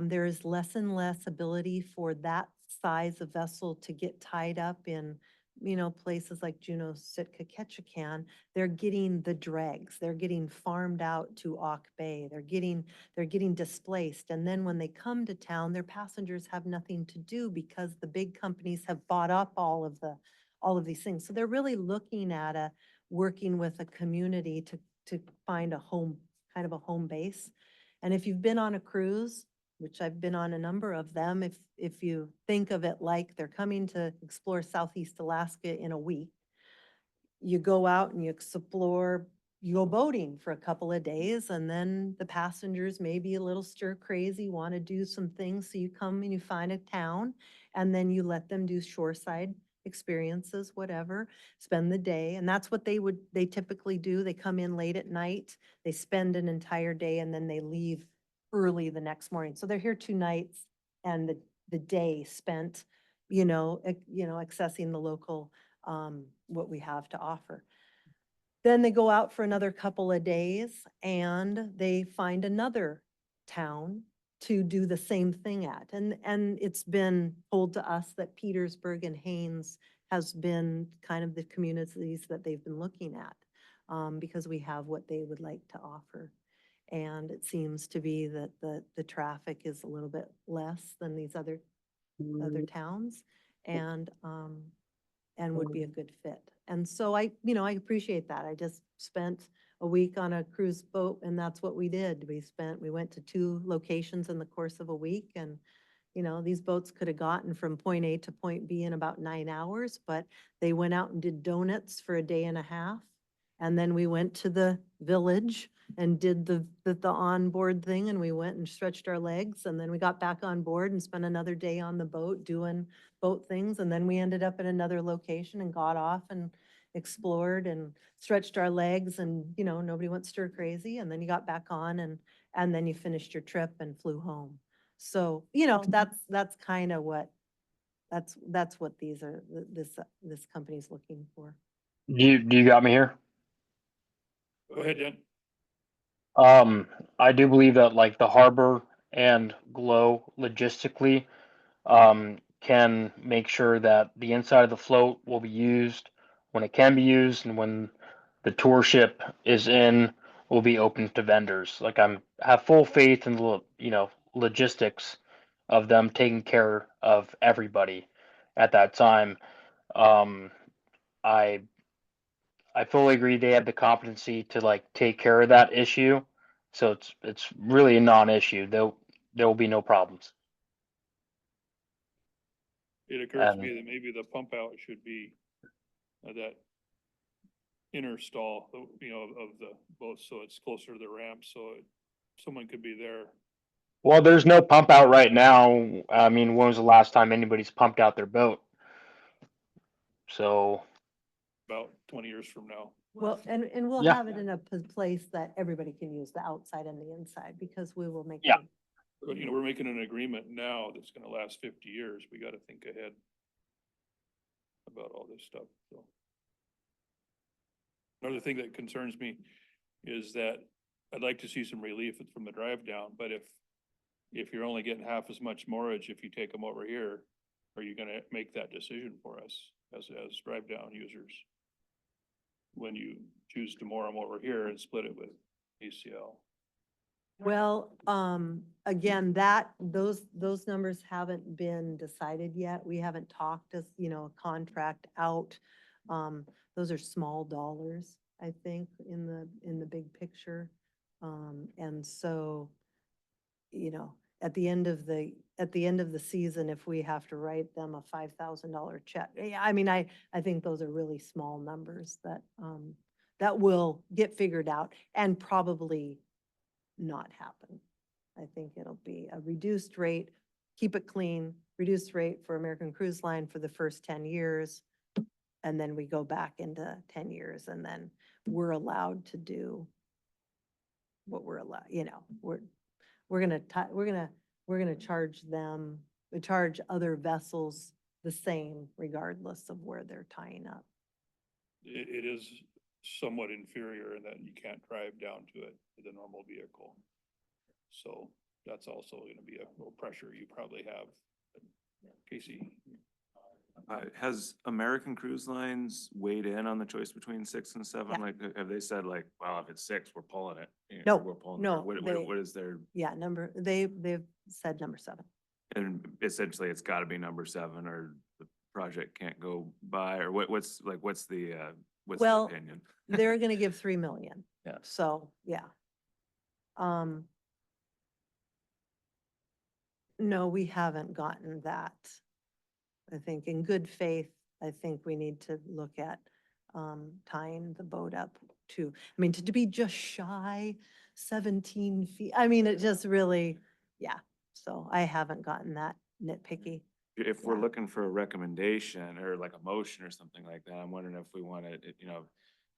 There is less and less ability for that size of vessel to get tied up in, you know, places like Juneau, Sitka, Ketchikan. They're getting the dregs. They're getting farmed out to Auk Bay. They're getting displaced. And then when they come to town, their passengers have nothing to do because the big companies have bought up all of all of these things. So they're really looking at working with a community to find a home, kind of a home base. And if you've been on a cruise, which I've been on a number of them, if you think of it like they're coming to explore Southeast Alaska in a week, you go out and you explore, you go boating for a couple of days, and then the passengers may be a little stir crazy, want to do some things. So you come and you find a town, and then you let them do shoreside experiences, whatever, spend the day. And that's what they typically do. They come in late at night, they spend an entire day, and then they leave early the next morning. So they're here 2 nights, and the day spent, accessing the local, what we have to offer. Then they go out for another couple of days and they find another town to do the same thing at. And it's been told to us that Petersburg and Haines has been kind of the communities that they've been looking at, because we have what they would like to offer. And it seems to be that the traffic is a little bit less than these other towns, and would be a good fit. And so I appreciate that. I just spent a week on a cruise boat, and that's what we did. We went to 2 locations in the course of a week, and, these boats could have gotten from point A to point B in about 9 hours, but they went out and did donuts for a day and a half. And then we went to the village and did the onboard thing, and we went and stretched our legs, and then we got back on board and spent another day on the boat doing boat things. And then we ended up at another location and got off and explored and stretched our legs, and, nobody went stir crazy. And then you got back on, and then you finished your trip and flew home. So, that's kind of what, that's what this company's looking for. Do you got me here? Go ahead, Dan. I do believe that like the harbor and Glow logistically, can make sure that the inside of the float will be used when it can be used, and when the tour ship is in, will be open to vendors. Like have full faith in the, logistics of them taking care of everybody at that time. Um, I I fully agree they have the competency to like take care of that issue. So it's really a non-issue. There will be no problems. It occurs to And me that maybe the pump out should be that inner stall, of the boat, so it's closer to the ramp, so someone could be there. well, there's no pump out right now. I mean, when was the last time anybody's pumped out their boat? So About 20 years from now. Well, and we'll Yeah. have it in a place that everybody can use, the outside and the inside, because we will make. Yeah. it- But, we're making an agreement now that's gonna last 50 years. We gotta think ahead about all this stuff, so. Another thing that concerns me is that I'd like to see some relief from the drive down, but if you're only getting half as much moorage, if you take them over here, are you gonna make that decision for us as drive down users? When you choose to moor them over here and split it with ACL? Well, again, those numbers haven't been decided yet. We haven't talked as, a contract out. Those are small dollars, I think, in the big picture. And so, at the end of the season, if we have to write them a $5,000 check, I mean, I think those are really small numbers that will get figured out and probably not happen. I think it'll be a reduced rate, keep it clean, reduced rate for American Cruise Line for the first 10 years. And then we go back into 10 years, and then we're allowed to do what we're allowed, we're gonna charge them, we charge other vessels the same regardless of where they're tying up. It is somewhat inferior in that you can't drive down to it with a normal vehicle. So that's also gonna be a little pressure you probably have. Casey? Has American Cruise Lines weighed in on the choice between 6 and 7? Yeah. Like, have they said like, well, if it's 6, we're pulling it? No, We're pulling it. no, What they- what is their, Yeah, they've said number 7. and essentially it's gotta be number 7, or the project can't go by, or what's the, what's the Well, opinion? they're gonna give 3 million. Yeah. So, yeah. No, we haven't gotten that. I think in good faith, I think we need to look at, tying the boat up to, I mean, to be just shy 17 feet, I mean, it just really, yeah. So I haven't gotten that nitpicky. If we're Yeah. looking for a recommendation or like a motion or something like that, I'm wondering if we want to,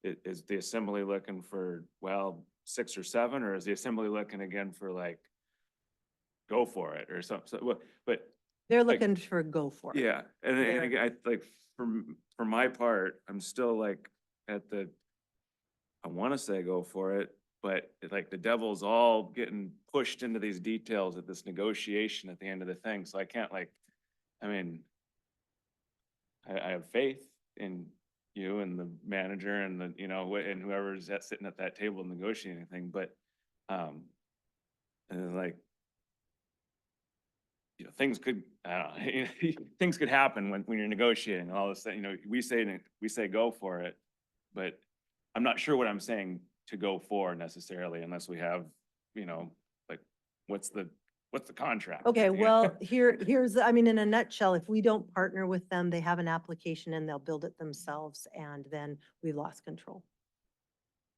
is the assembly looking for, well, 6 or 7, or is the assembly looking again for like, go for it or something? But They're Like, looking for go for it. yeah, and They're- again, I like, for my part, I'm still like at the, I want to say go for it, but like the devil's all getting pushed into these details at this negotiation at the end of the thing, so I can't like, I mean, I have faith in you and the manager and the, and whoever's sitting at that table negotiating anything, but, and it's like, things could, I don't know, things could happen when you're negotiating and all this, we say go for it, but I'm not sure what I'm saying to go for necessarily unless we have, like, what's the contract? Okay, You know? well, here's, I mean, in a nutshell, if we don't partner with them, they have an application and they'll build it themselves and then we lost control.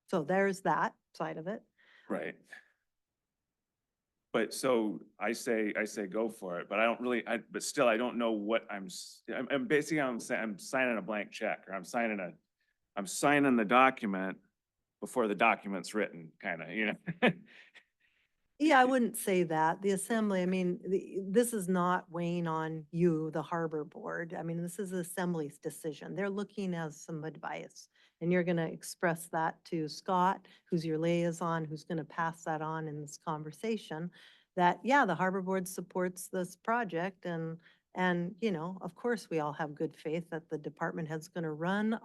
So there's that side of it. Right. But so I say go for it, but I don't really, but still, I don't know what I'm basically, I'm signing a blank check, or I'm signing the document before the document's written, kind of. Yeah, I wouldn't say that. The assembly, I mean, this is not weighing on you, the harbor board. I mean, this is the assembly's decision. They're looking as some advice. And you're gonna express that to Scott, who's your liaison, who's gonna pass that on in this conversation. That, yeah, the harbor board supports this project and, of course, we all have good faith that the department head's gonna run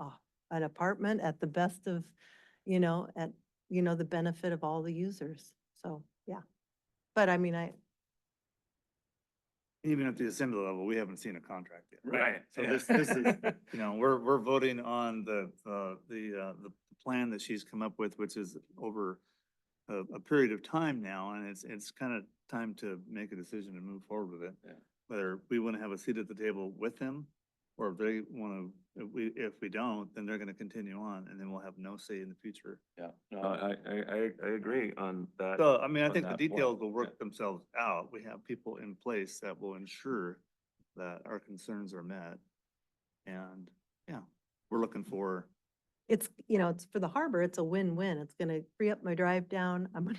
an apartment at the best of, at, the benefit of all the users. So, yeah. But I mean, Even at the assembly level, we haven't seen a contract yet. Right. So yeah. this is, we're voting on the plan that she's come up with, which is over a period of time now, and it's kind of time to make a decision and move forward with it. Yeah. Whether we want to have a seat at the table with them, or if they want to, if we don't, then they're going to continue on, and then we'll have no say in the future. Yeah, no, I agree on that. So, I mean, I on think the that details point, will yeah. work themselves out. We have people in place that will ensure that our concerns are met. And, yeah, we're looking for, it's, it's for the harbor, it's a win-win. It's gonna free up my drive down. I'm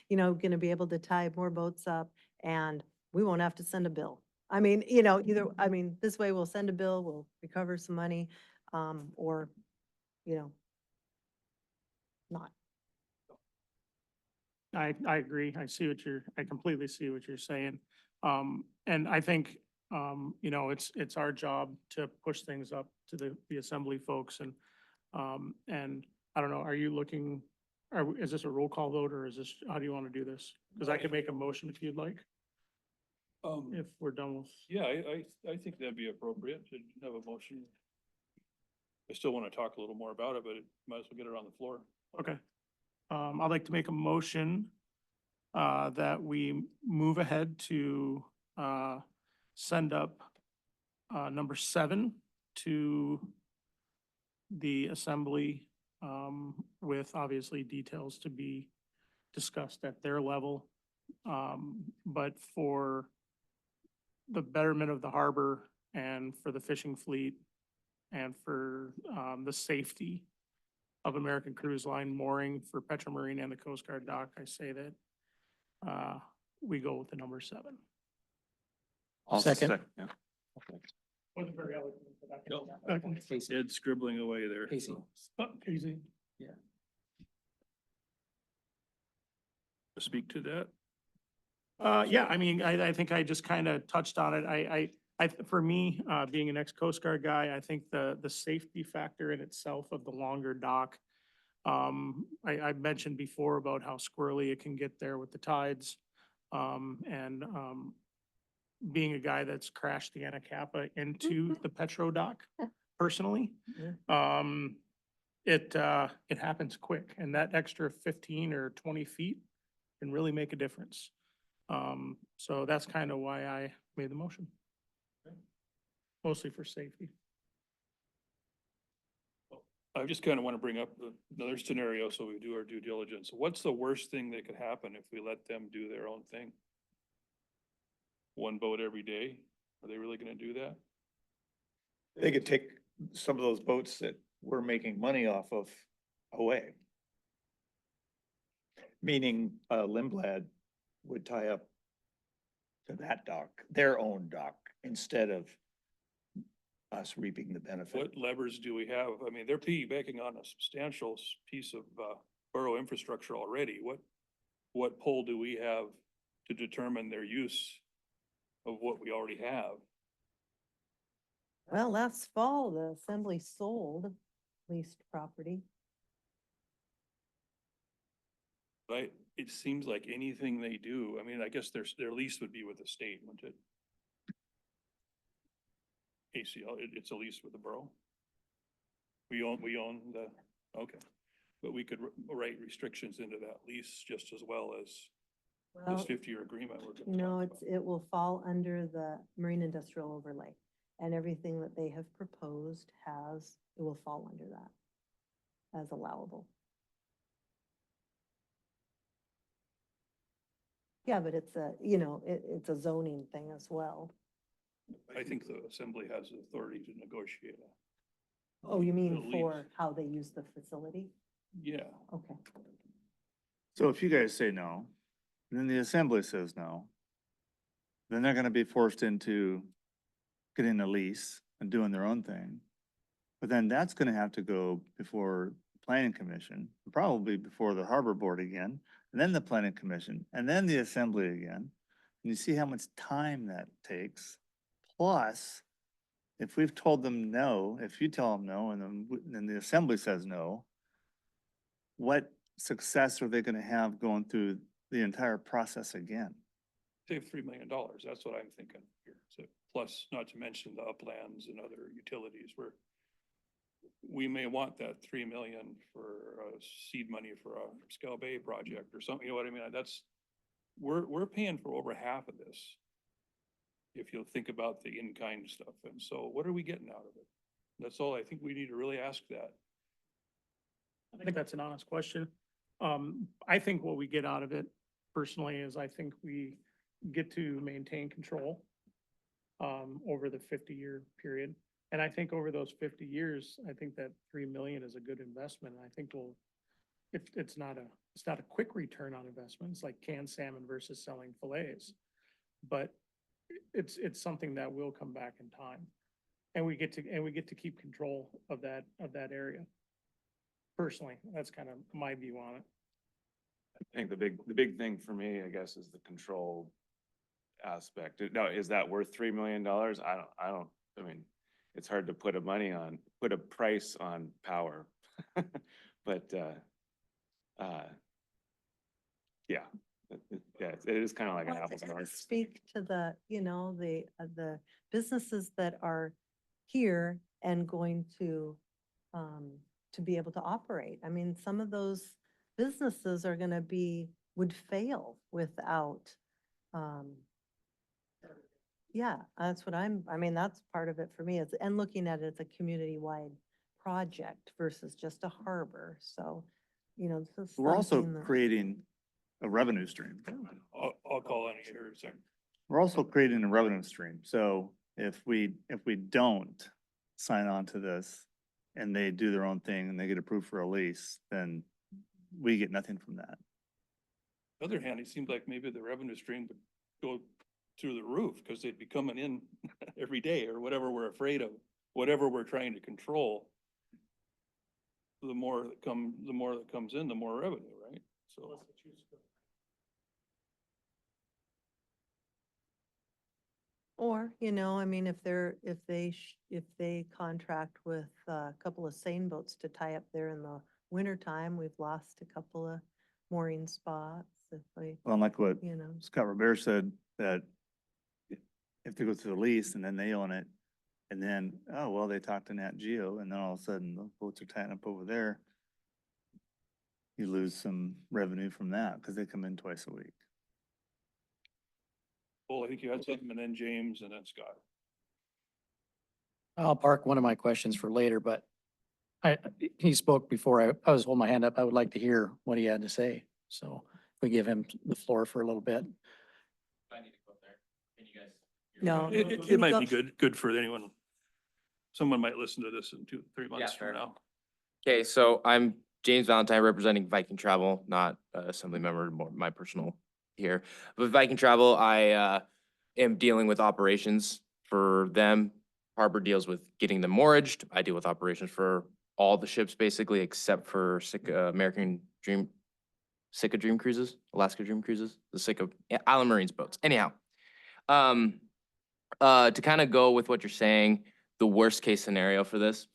gonna, gonna be able to tie more boats up and we won't have to send a bill. I mean, this way we'll send a bill, we'll recover some money, or, not. I agree. I completely see what you're saying. And I think, it's our job to push things up to the assembly folks and I don't know, are you looking, is this a roll call vote or is this, how do you want to do this? Because I could make a motion if you'd like, if we're done with. Yeah, I think that'd be appropriate to have a motion. I still want to talk a little more about it, but might as well get it on the floor. Okay. I'd like to make a motion that we move ahead to send up number 7 to the assembly with obviously details to be discussed at their level. But for the betterment of the harbor and for the fishing fleet and for the safety of American Cruise Line mooring for Petromarine and the Coast Guard dock, I say that we go with the number 7. Second. Yeah. Wasn't very eloquent, but I can- No. I can- Ed's scribbling away there. Casey. Casey. Speak to that. Yeah, I mean, I think I just kind of touched on it. For me, being an ex-Coast Guard guy, I think the safety factor in itself of the longer dock. I mentioned before about how squirrely it can get there with the tides. being a guy that's crashed the Anacapa into the Petro dock personally, it happens quick, and that extra 15 or 20 feet can really make a difference. So that's kind of why I made the motion. Mostly for safety. I just kind of want to bring up another scenario, so we do our due diligence. What's the worst thing that could happen if we let them do their own thing? One boat every day? Are they really gonna do that? They could take some of those boats that we're making money off of away. Meaning, Lindblad would tie up to that dock, their own dock, instead of us reaping the benefit. What levers do we have? I mean, they're piggybacking on a substantial piece of, borough infrastructure already. What pull do we have to determine their use of what we already have? Well, last fall, the assembly sold leased property. Right? It seems like anything they do, I mean, I guess their lease would be with the state, wouldn't it? ACL, it's a lease with the borough. We own the, okay. But we could write restrictions into that lease just as well as this Well, 50-year agreement. we're gonna no, talk about. it will fall under the marine industrial overlay. And everything that they have proposed it will fall under that as allowable. Yeah, but it's it's a zoning thing as well. I think the assembly has the authority to negotiate. Oh, you the mean lease. for how they use the facility? Yeah, Okay. So if you guys say no, and then the assembly says no, then they're gonna be forced into getting a lease and doing their own thing. But then that's gonna have to go before the planning commission, probably before the harbor board again, and then the planning commission, and then the assembly again. And you see how much time that takes. Plus, if we've told them no, if you tell them no, and then the assembly says no, what success are they gonna have going through the entire process again? save $3 million. That's what I'm thinking here. So plus, not to mention the uplands and other utilities where we may want that 3 million for seed money for a Scale Bay project or something, you know what I mean? We're paying for over half of this. If you'll think about the in-kind stuff. And so what are we getting out of it? That's all. I think we need to really ask that. I think that's an honest question. I think what we get out of it personally is I think we get to maintain control over the 50-year period. And I think over those 50 years, I think that 3 million is a good investment. I think it's not a quick return on investments like canned salmon versus selling fillets. But it's something that will come back in time. And we get to keep control of that area. Personally, that's kind of my view on it. I think the big thing for me, I guess, is the control aspect. Now, is that worth $3 million? I mean, it's hard to put a price on power. But, yeah, it is kind of like an Well, apples and to oranges. Speak to the businesses that are here and going to be able to operate. I mean, some of those businesses are gonna would fail without, yeah, that's what I mean, that's part of it for me, and looking at it as a community-wide project versus just a harbor, so, this is We're also something that- creating a revenue stream. I'll call on you here in a second. We're also creating a revenue stream. So if we don't sign on to this and they do their own thing and they get approved for a lease, then we get nothing from that. On the other hand, it seems like maybe the revenue stream would go through the roof because they'd be coming in every day or whatever we're afraid of, whatever we're trying to control. The more that comes in, the more revenue, right? So. Or, I mean, if they contract with a couple of seine boats to tie up there in the winter time, we've lost a couple of mooring spots if we, Well, like what you know. Scott Robert said, that if they go through the lease and then they own it, and then, oh, well, they talked to Nat Geo, and then all of a sudden the boats are tying up over there. You lose some revenue from that because they come in twice a week. Well, I think you had something, and then James, and then Scott. I'll park one of my questions for later, but he spoke before I was holding my hand up. I would like to hear what he had to say. So if we give him the floor for a little bit. No. It might be good for anyone. Someone might listen to this in 2-3 months sure. from now. Okay, so I'm James Valentine representing Viking Travel, not assembly member, more my personal here. But Viking Travel, I am dealing with operations for them. Harbor deals with getting them mooraged. I deal with operations for all the ships basically, except for American Dream, Sitka Dream Cruises, Alaska Dream Cruises, the Sitka Island Marines boats. Anyhow, to kind of go with what you're saying, the worst case scenario for this,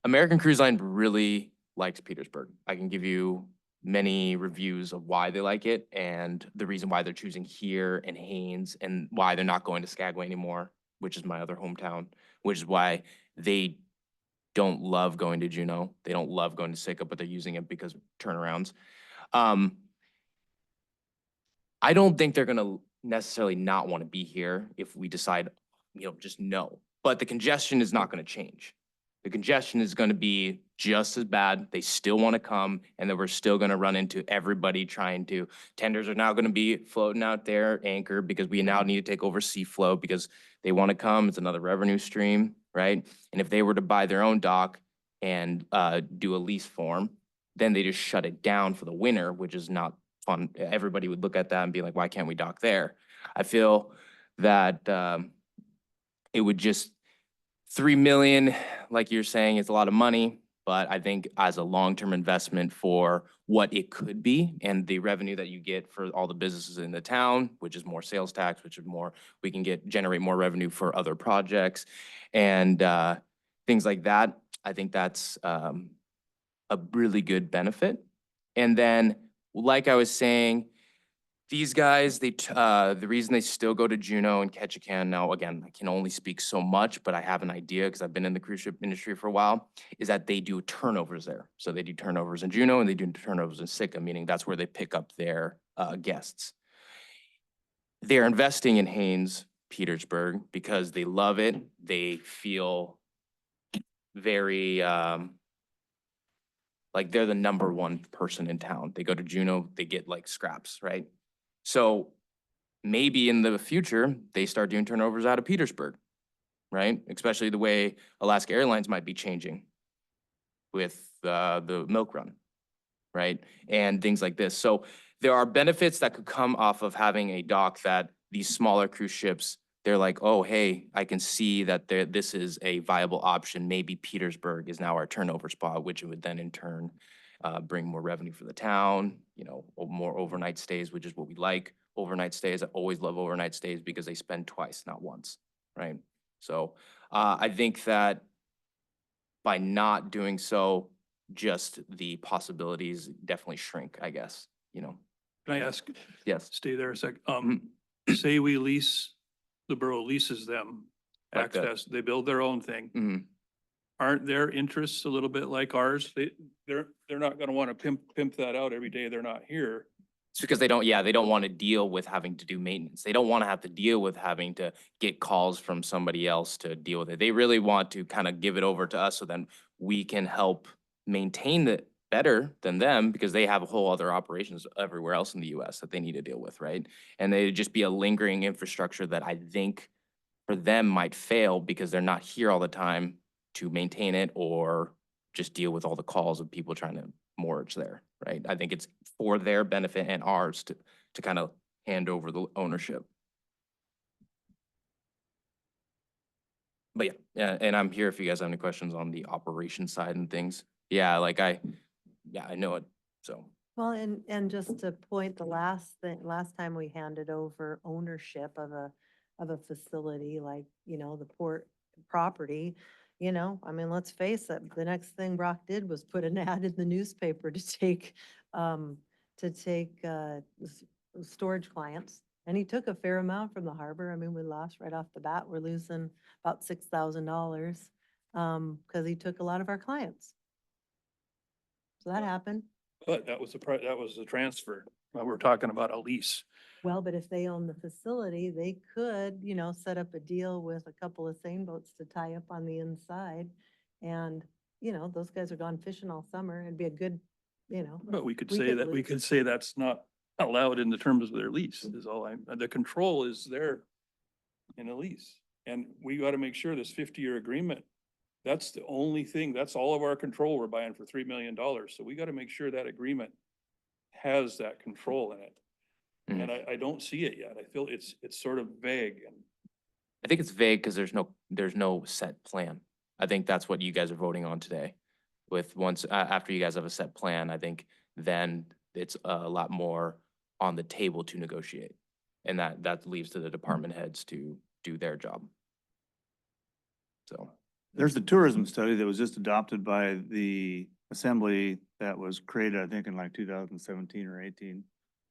American Cruise Line really likes Petersburg. I can give you many reviews of why they like it and the reason why they're choosing here and Haines and why they're not going to Skagway anymore, which is my other hometown, which is why they don't love going to Juneau. They don't love going to Sitka, but they're using it because of turnarounds. I don't think they're gonna necessarily not want to be here if we decide, just no. But the congestion is not gonna change. The congestion is gonna be just as bad. They still want to come, and then we're still gonna run into everybody trying to. Tenders are now gonna be floating out there, anchor, because we now need to take over Seaflow because they want to come. It's another revenue stream, right? And if they were to buy their own dock and do a lease form, then they just shut it down for the winter, which is not fun. Everybody would look at that and be like, why can't we dock there? I feel that it would just, 3 million, like you're saying, is a lot of money, but I think as a long-term investment for what it could be and the revenue that you get for all the businesses in the town, which is more sales tax, which is more, we can generate more revenue for other projects and things like that. I think that's a really good benefit. And then, like I was saying, these guys, the reason they still go to Juneau and Ketchikan, now again, I can only speak so much, but I have an idea because I've been in the cruise ship industry for a while, is that they do turnovers there. So they do turnovers in Juneau and they do turnovers in Sitka, meaning that's where they pick up their guests. They're investing in Haines, Petersburg, because they love it. They feel very, like they're the #1 person in town. They go to Juneau, they get like scraps, right? So maybe in the future, they start doing turnovers out of Petersburg, right? Especially the way Alaska Airlines might be changing with the milk run, right? And things like this. So there are benefits that could come off of having a dock that these smaller cruise ships, they're like, oh, hey, I can see that this is a viable option. Maybe Petersburg is now our turnover spot, which would then in turn bring more revenue for the town, more overnight stays, which is what we like. Overnight stays, I always love overnight stays because they spend twice, not once, right? So I think that by not doing so, just the possibilities definitely shrink, I guess, Can I ask, Yes. stay there a sec, Mhm. say we lease, the borough leases them Like that. access, they build their own thing. Mhm. Aren't their interests a little bit like ours? They're not gonna wanna pimp that out every day they're not here. It's because they don't want to deal with having to do maintenance. They don't want to have to deal with having to get calls from somebody else to deal with it. They really want to kind of give it over to us so then we can help maintain it better than them because they have a whole other operations everywhere else in the US that they need to deal with, right? And they'd just be a lingering infrastructure that I think for them might fail because they're not here all the time to maintain it or just deal with all the calls of people trying to moorage there, right? I think it's for their benefit and ours to kind of hand over the ownership. But yeah, and I'm here if you guys have any questions on the operation side and things. Yeah, I know it, so. Well, and just to point, last time we handed over ownership of a facility like, the port property, let's face it, the next thing Brock did was put an ad in the newspaper to take storage clients And he took a fair amount from the harbor. I mean, we lost right off the bat. We're losing about $6,000 because he took a lot of our clients. So that happened. But that was that was the transfer. We're talking about a lease. Well, but if they own the facility, they could, you know, set up a deal with a couple of seine boats to tie up on the inside. And, you know, those guys are gone fishing all summer. It'd be a good, you know. But we could We say could that, we lease. could say that's not allowed in the terms of their lease is all the control is there in a lease. And we gotta make sure this 50-year agreement, that's the only thing, that's all of our control we're buying for $3 million. So we gotta make sure that agreement has that control in it. Mhm. And I don't see it yet. I feel it's sort of vague and I think it's vague because there's no set plan. I think that's what you guys are voting on today. With once, after you guys have a set plan, I think then it's a lot more on the table to negotiate. And that leaves to the department heads to do their job. So, There's a tourism study that was just adopted by the assembly that was created, I think, in like 2017 or 18.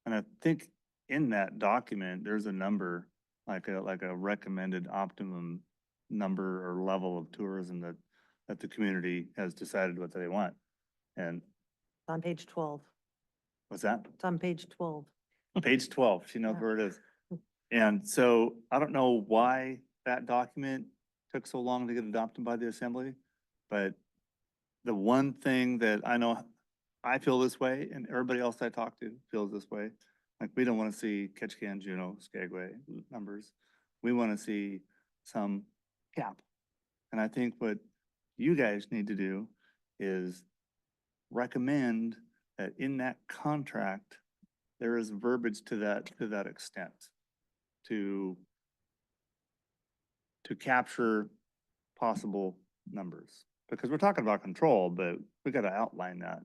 And I think in that document, there's a number, like a recommended optimum number or level of tourism that the community has decided what they want. And It's on page 12. what's that? It's on page 12. Page 12, she knows Yeah. where it is. And so I don't know why that document took so long to get adopted by the assembly, but the one thing that I know, I feel this way and everybody else I talk to feels this way. Like, we don't want to see Ketchikan, Juneau, Skagway numbers. We want to see some cap. And I think what you guys need to do is recommend that in that contract, there is verbiage to that extent to capture possible numbers. Because we're talking about control, but we gotta outline that.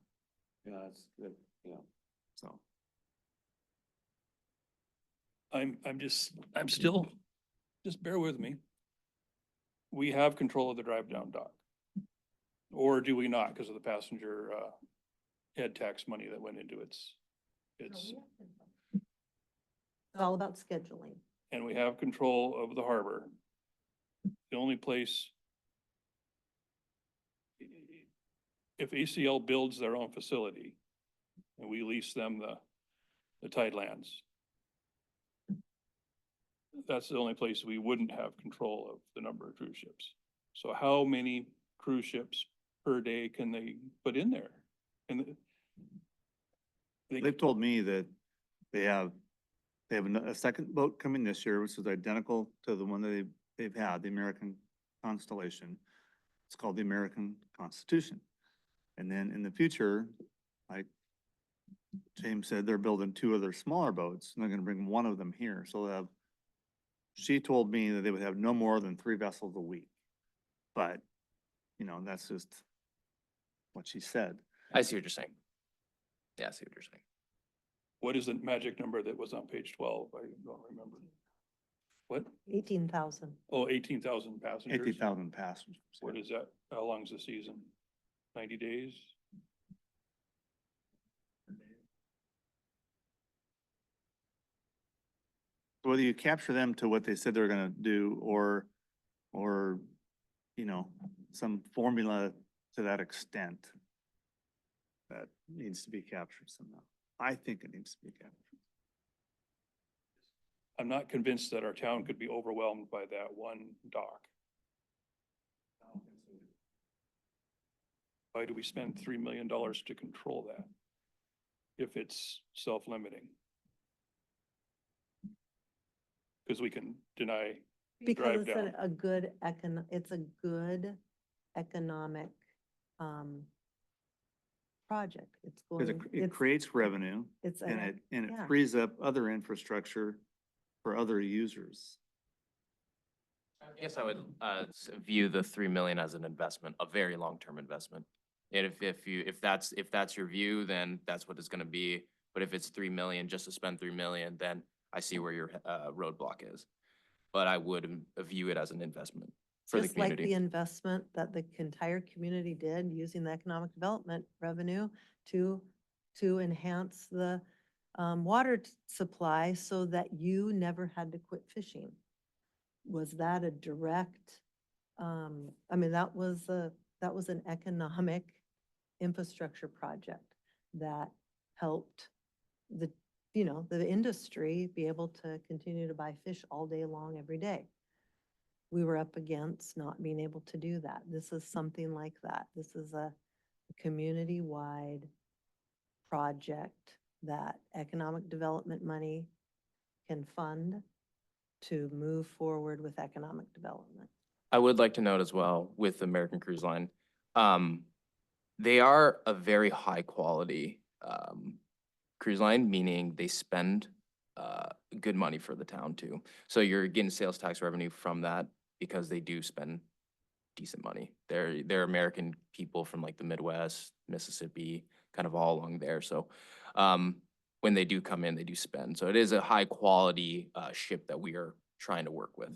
Yeah, that's good, yeah. So, I'm still, just bear with me. We have control of the drive down dock. Or do we not because of the passenger, head tax money that went into it's, It's all about scheduling. and we have control of the harbor. The only place, if ACL builds their own facility and we lease them the tidelands, that's the only place we wouldn't have control of the number of cruise ships. So how many cruise ships per day can they put in there? And they've told me that they have a second boat coming this year, which is identical to the one that they've had, the American Constellation. It's called the American Constitution. And then in the future, like James said, they're building two other smaller boats and they're gonna bring one of them here. So they'll have, she told me that they would have no more than 3 vessels a week. But, you know, that's just what she said. I see what you're saying. Yeah, I see what you're saying. what is the magic number that was on page 12? I don't remember. What? 18,000. Oh, 18,000 passengers. 80,000 passengers. What is that? How long's the season? 90 days? Whether you capture them to what they said they're gonna do or, you know, some formula to that extent that needs to be captured somehow. I think it needs to be captured. I'm not convinced that our town could be overwhelmed by that one dock. Why do we spend $3 million to control that? If it's self-limiting? Because we can deny, Because drive it's down. a good it's a good economic, project. It's Because going, it creates revenue it's, and a- it yeah. frees up other infrastructure for other users. I guess I would view the 3 million as an investment, a very long-term investment. And if that's your view, then that's what it's gonna be. But if it's 3 million, just to spend 3 million, then I see where your roadblock is. But I would view it as an investment for the Just like the community. investment that the entire community did using the economic development revenue to enhance the water supply so that you never had to quit fishing. Was that a direct, I mean, that was an economic infrastructure project that helped the, the industry be able to continue to buy fish all day long, every day. We were up against not being able to do that. This is something like that. This is a community-wide project that economic development money can fund to move forward with economic development. I would like to note as well with American Cruise Line, they are a very high quality cruise line, meaning they spend good money for the town too. So you're getting sales tax revenue from that because they do spend decent money. They're American people from like the Midwest, Mississippi, kind of all along there. So when they do come in, they do spend. So it is a high quality ship that we are trying to work with.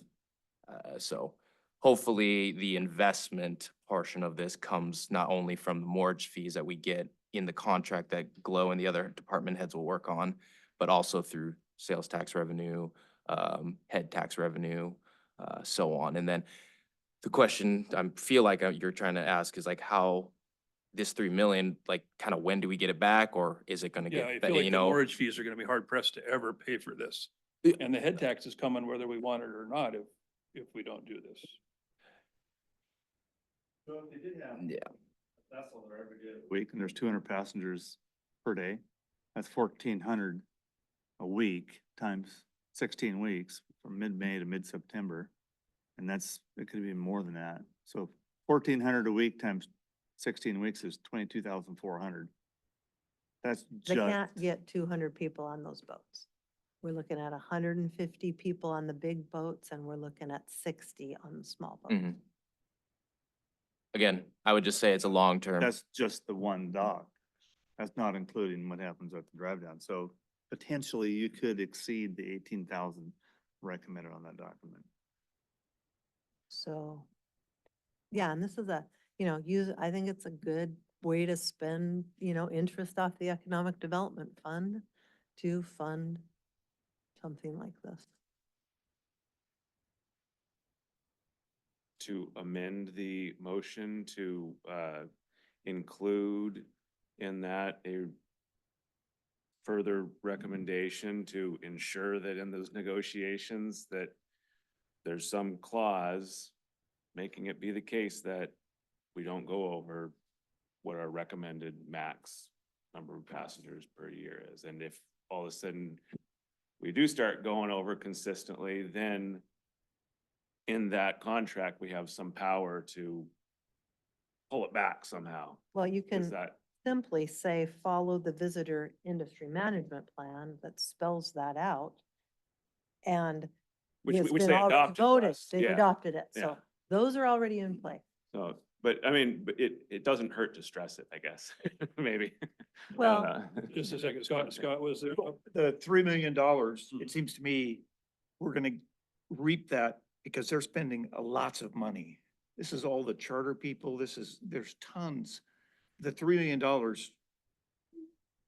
So hopefully the investment portion of this comes not only from the mortgage fees that we get in the contract that Glow and the other department heads will work on, but also through sales tax revenue, head tax revenue, so on. And then the question I feel like you're trying to ask is like how this 3 million, like kind of when do we get it back, or is it gonna Yeah, I get, feel like you the know? mortgage fees are gonna be hard pressed to ever pay for this. Yeah. And the head tax is coming whether we want it or not if we don't do this. So if they did have Yeah. a vessel there every day of the week and there's 200 passengers per day, that's 1,400 a week times 16 weeks from mid-May to mid-September. And it could be more than that. So 1,400 a week times 16 weeks is 22,400. That's They just, can't get 200 people on those boats. We're looking at 150 people on the big boats, and we're looking at 60 on the small boats. Mhm. Again, I would just say it's a long-term. that's just the one dock. That's not including what happens at the drive down. So potentially you could exceed the 18,000 recommended on that document. So, yeah, and this is I think it's a good way to spend, interest off the Economic Development Fund to fund something like this. To amend the motion to include in that a further recommendation to ensure that in those negotiations that there's some clause making it be the case that we don't go over what our recommended max number of passengers per year is. And if all of a sudden we do start going over consistently, then in that contract, we have some power to pull it back somehow. Well, you Is can that, simply say, follow the visitor industry management plan that spells that out. And which it's which been they already adopted voted, last, they've yeah. adopted it, yeah. so those are already in play. So, but I mean, but it doesn't hurt to stress it, I guess, maybe. Well, Just a second, Scott, was there? The $3 million, it seems to me, we're gonna reap that because they're spending lots of money. This is all the charter people, there's tons. The $3 million,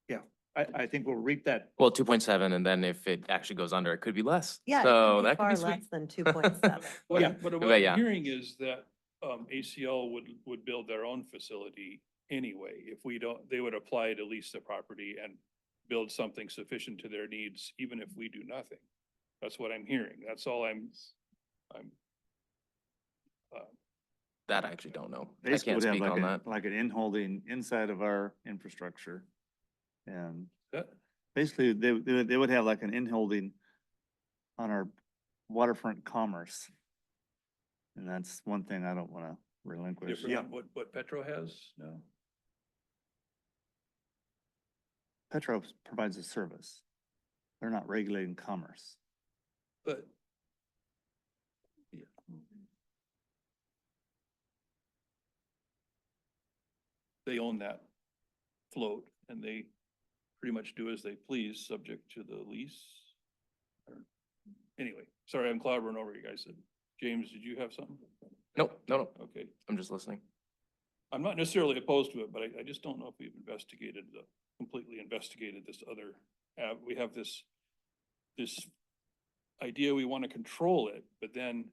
yeah, I think we'll reap that. Well, 2.7, and then if it actually goes under, it could be less. yeah, So it that could could be be far sweet. less than 2.7. What, Yeah. what But I'm yeah. hearing is that, ACL would build their own facility anyway. If we don't, they would apply to lease the property and build something sufficient to their needs, even if we do nothing. That's what I'm hearing. That's all I'm. That I actually don't know. I Basically can't would have speak like on a, that. like an in-holding inside of our infrastructure. And That- basically they would have like an in-holding on our waterfront commerce. And that's one thing I don't wanna relinquish. Different than what Petro has now? Petro provides a service. They're not regulating commerce. But. Yeah. They own that float and they pretty much do as they please, subject to the lease. Anyway, sorry, I'm clobbering over you guys. James, did you have something? Nope, no, Okay, I'm just listening. I'm not necessarily opposed to it, but I just don't know if we've completely investigated this other we have this idea we want to control it, but then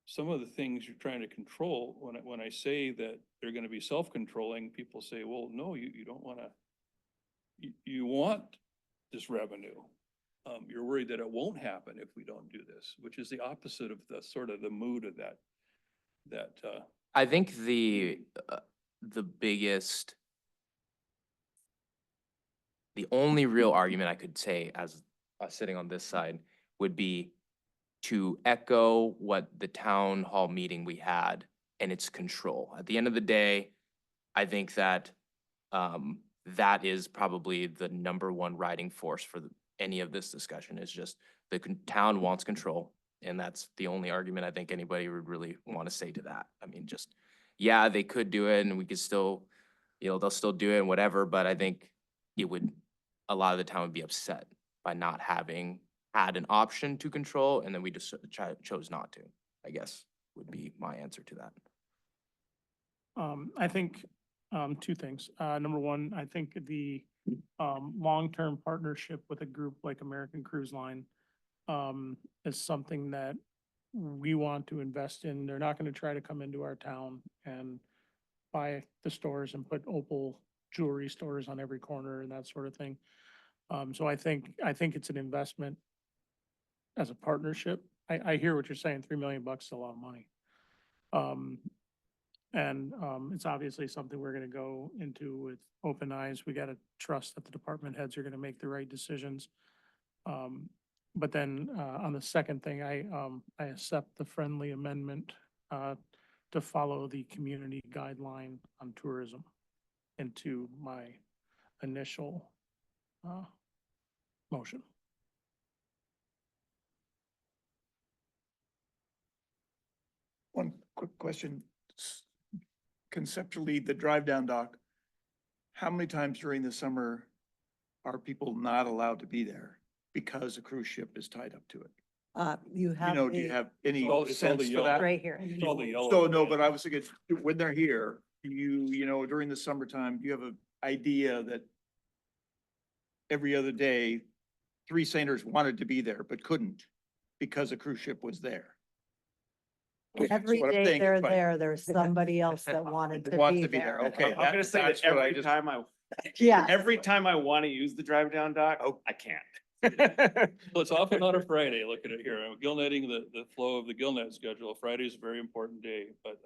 some of the things you're trying to control, when I say that they're gonna be self-controlling, people say, well, no, you don't wanna, you want this revenue. You're worried that it won't happen if we don't do this, which is the opposite of the sort of the mood of that, I think the biggest, the only real argument I could say as sitting on this side would be to echo what the town hall meeting we had and its control. At the end of the day, I think that that is probably the number one riding force for any of this discussion is just the town wants control. And that's the only argument I think anybody would really want to say to that. I mean, just, yeah, they could do it and we could still, they'll still do it and whatever, but I think it would, a lot of the town would be upset by not having had an option to control, and then we just chose not to, I guess, would be my answer to that. I think, two things. Number one, I think the, long-term partnership with a group like American Cruise Line, is something that we want to invest in. They're not gonna try to come into our town and buy the stores and put Opal jewelry stores on every corner and that sort of thing. So I think it's an investment as a partnership. I hear what you're saying, $3 million is a lot of money. It's obviously something we're gonna go into with open eyes. We gotta trust that the department heads are gonna make the right decisions. But then, on the second thing, I accept the friendly amendment, to follow the community guideline on tourism into my initial, motion. One quick question. Conceptually, the drive down dock, how many times during the summer are people not allowed to be there because a cruise ship is tied up to it? You You have know, do you the, have any It's all the sense for yellow. that? right here. it's all the yellow. So no, but I was thinking, when they're here, you know, during the summertime, do you have an idea that every other day, 3 sailors wanted to be there but couldn't because a cruise ship was there? Every what I'm day thinking, they're but- there, there's somebody else that wanted to Wants be to be there, there. okay. I'm gonna say that that's what I every just- time Yeah. every time I wanna use the drive down dock, Oh. I can't. So it's often on a Friday, look at it here, gill netting, the flow of the gill net schedule, Friday is a very important day, but,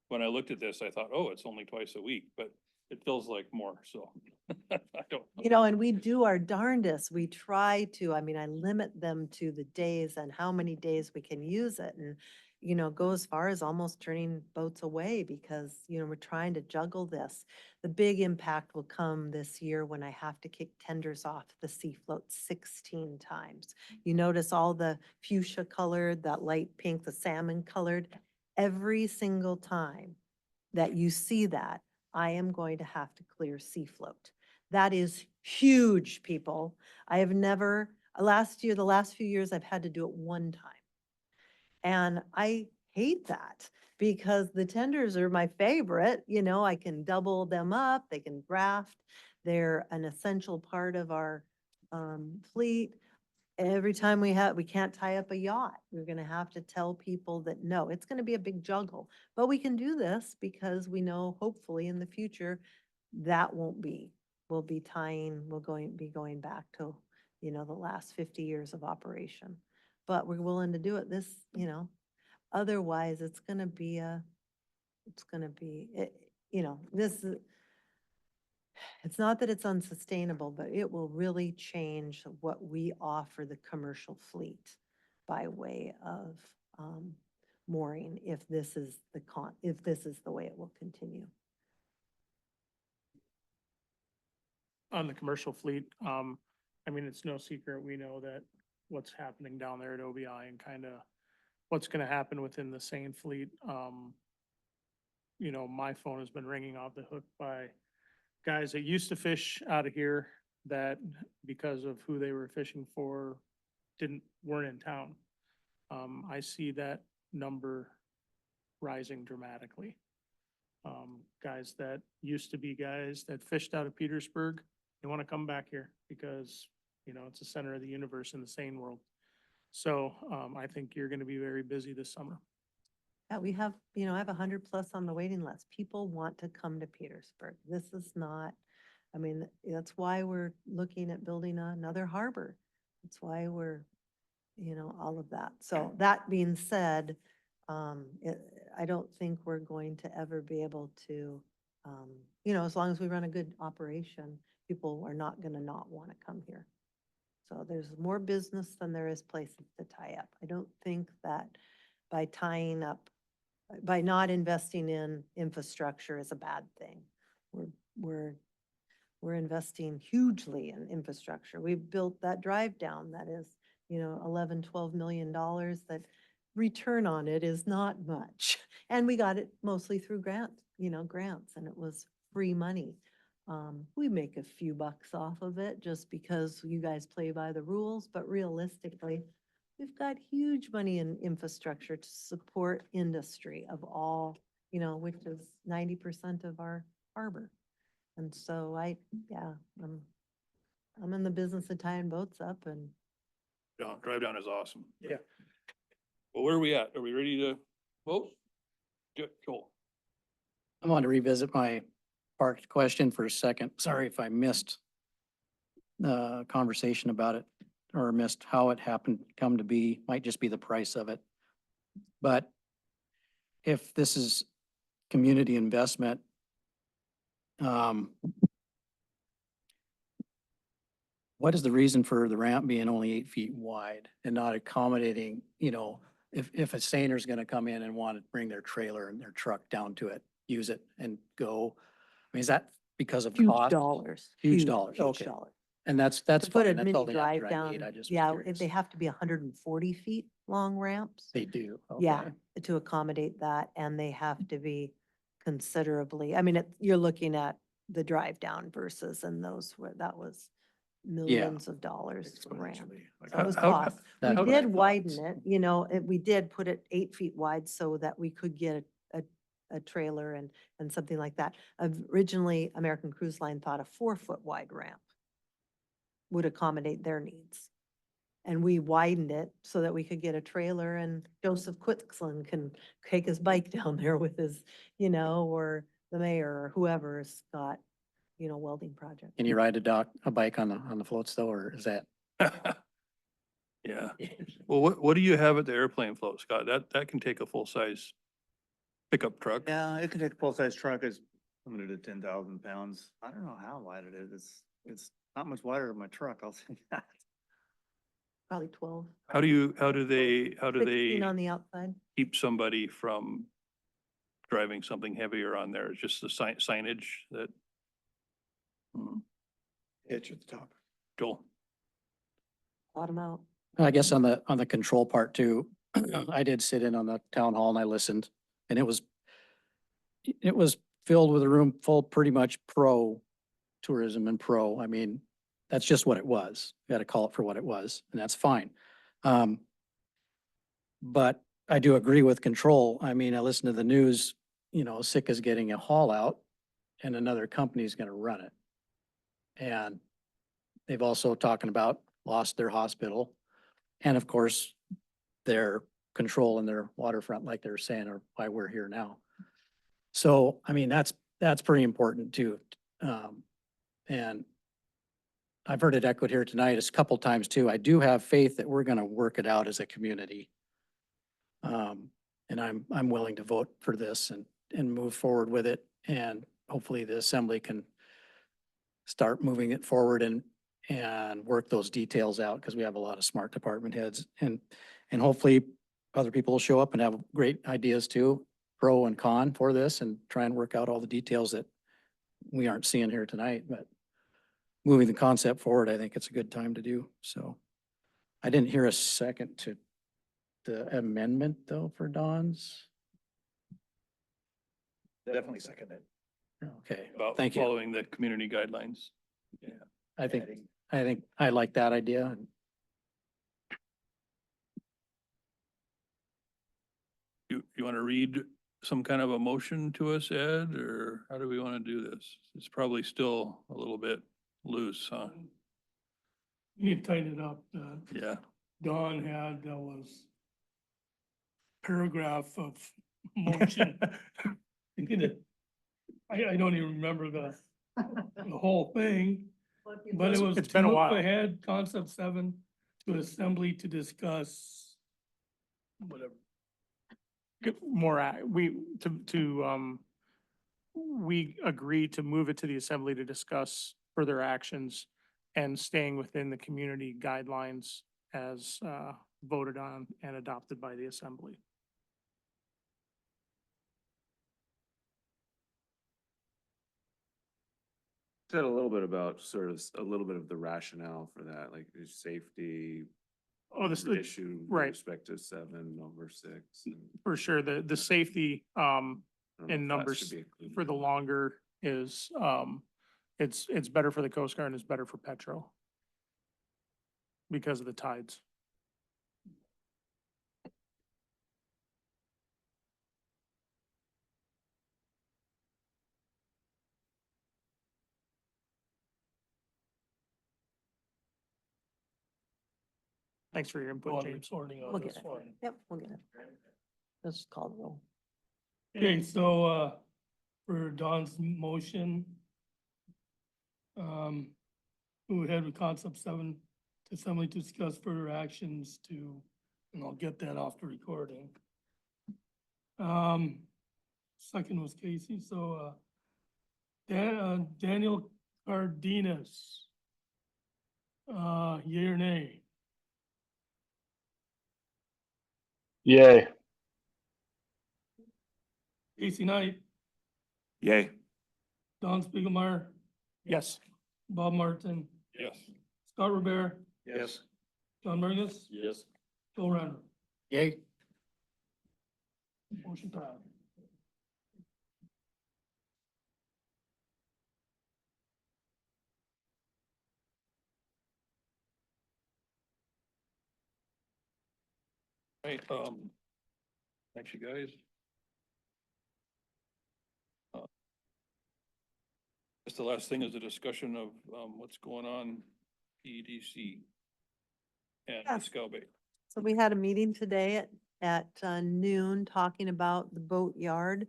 when I looked at this, I thought, oh, it's only twice a week, but it feels like more, so. I don't. You know, and we do our darndest. We try to, I mean, I limit them to the days and how many days we can use it and, go as far as almost turning boats away because, we're trying to juggle this. The big impact will come this year when I have to kick tenders off the sea float 16 times. You notice all the fuchsia colored, that light pink, the salmon colored, every single time that you see that, I am going to have to clear sea float. That is huge, people. I have never, the last few years, I've had to do it one time. And I hate that because the tenders are my favorite, I can double them up, they can graft. They're an essential part of our fleet. Every time we can't tie up a yacht, we're gonna have to tell people that, no, it's gonna be a big juggle. But we can do this because we know hopefully in the future, that won't be. We'll be going back to, the last 50 years of operation. But we're willing to do it otherwise it's gonna be this is, it's not that it's unsustainable, but it will really change what we offer the commercial fleet by way of mooring if this is the way it will continue. On the commercial fleet, it's no secret, we know that what's happening down there at OBI and kind of what's gonna happen within the same fleet. My phone has been ringing off the hook by guys that used to fish out of here that because of who they were fishing for, weren't in town. I see that number rising dramatically. Guys that used to be guys that fished out of Petersburg They want to come back here because, you know, it's the center of the universe in the sane world. So, I think you're going to be very busy this summer. Yeah, we have, you know, I have 100+ on the waiting list. People want to come to Petersburg. This is not, I mean, that's why we're looking at building another harbor. That's why we're, you know, all of that. So that being said, I don't think we're going to ever be able to, you know, as long as we run a good operation, people are not gonna not want to come here. So there's more business than there is places to tie up. I don't think that by tying up, by not investing in infrastructure is a bad thing. We're investing hugely in infrastructure. We've built that drive down that is, you know, 11, $12 million. That return on it is not much. And we got it mostly through grants, and it was free money. We make a few bucks off of it just because you guys play by the rules, but realistically, we've got huge money in infrastructure to support industry of all, you know, which is 90% of our harbor. And so I'm in the business of tying boats up and Drive down is awesome. Yeah. Well, where are we at? Are we ready to vote? Joel? I want to revisit my parked question for a second. Sorry if I missed the conversation about it or missed how it happened, come to be, might just be the price of it. But if this is community investment, what is the reason for the ramp being only 8 feet wide and not accommodating, you know, if a Saner's gonna come in and want to bring their trailer and their truck down to it, use it and go? I mean, is that because of huge cost? dollars. Huge dollars, Huge okay. dollars. And that's To put a fine. That's mini all they have to drive down, need. I just was yeah, curious. they have to be 140 feet long ramps. They do. Yeah, okay. to accommodate that, and they have to be considerably, I mean, you're looking at the drive down versus, and those were, that was millions of dollars for ramp. So it was How- cost. We That's what I did thought. widen it, you know, we did put it 8 feet wide so that we could get a trailer and something like that. Originally, American Cruise Line thought a 4-foot wide ramp would accommodate their needs. And we widened it so that we could get a trailer and Joseph Quixlin can take his bike down there with his, you know, or the mayor or whoever's got, you know, welding project. Can you ride a bike on the floats though, or is that? Yeah. Well, what do you have at the airplane float, Scott? That can take a full-size pickup truck. Yeah, it can take a full-size truck. It's limited to 10,000 pounds. I don't know how wide it is. It's not much wider than my truck, I'll say that. Probably 12. How do they 16 on the outside. keep somebody from driving something heavier on there? Just the signage that? Hitch at the top. Joel? Bottom out. I guess on the control part too, I did sit in on the town hall and I listened, and it was filled with a room full pretty much pro tourism and pro. I mean, that's just what it was. You got to call it for what it was, and that's fine. But I do agree with control. I mean, I listened to the news, you know, Sika's getting a haul out and another company's going to run it. And they've also talking about lost their hospital. And of course, their control in their waterfront, like they were saying, are why we're here now. So, I mean, that's pretty important too. And I've heard it echoed here tonight a couple times too. I do have faith that we're gonna work it out as a community. And I'm willing to vote for this and move forward with it. And hopefully the assembly can start moving it forward and work those details out, because we have a lot of smart department heads, and hopefully other people will show up and have great ideas too, pro and con for this, and try and work out all the details that we aren't seeing here tonight. But moving the concept forward, I think it's a good time to do. So I didn't hear a second to the amendment though for Don's. Definitely second it. Okay, About thank you. following the community guidelines. Yeah. I think I like that idea. You want to read some kind of a motion to us, Ed, or how do we want to do this? It's probably still a little bit loose, huh? You need to tighten it up. Yeah. Don had, was paragraph of motion. You get I don't even remember the whole thing, but it was It's to been a move while. ahead, concept 7, to assembly to discuss whatever. We agreed to move it to the assembly to discuss further actions and staying within the community guidelines as, voted on and adopted by the assembly. Said a little bit about sort of, a little bit of the rationale for that, like the safety Oh, this, issue with right. respect to 7/6. And for sure, the safety, I don't know in if that numbers should be included. for the longer is, it's better for the Coast Guard and it's better for Petro because of the tides. Thanks for your input, Go on James. sorting on We'll this get it. one. Yep, we'll get it. Let's call the roll. Okay, so, for Don's motion, move ahead with concept 7, to assembly to discuss further actions to, and I'll get that off the recording. Second was Casey, so, Daniel Cardenas. Yea or nay? Yay. Casey Knight, Yay. Don Spiegelmeier, Yes. Bob Martin, Yes. Scott Robert, Yes. John Burgess, Yes. Bill Randall. Yay. Motion passed. Right, thanks you guys. Just the last thing is a discussion of, what's going on PEDC and Yes. Scout Bay. So we had a meeting today at noon talking about the boatyard.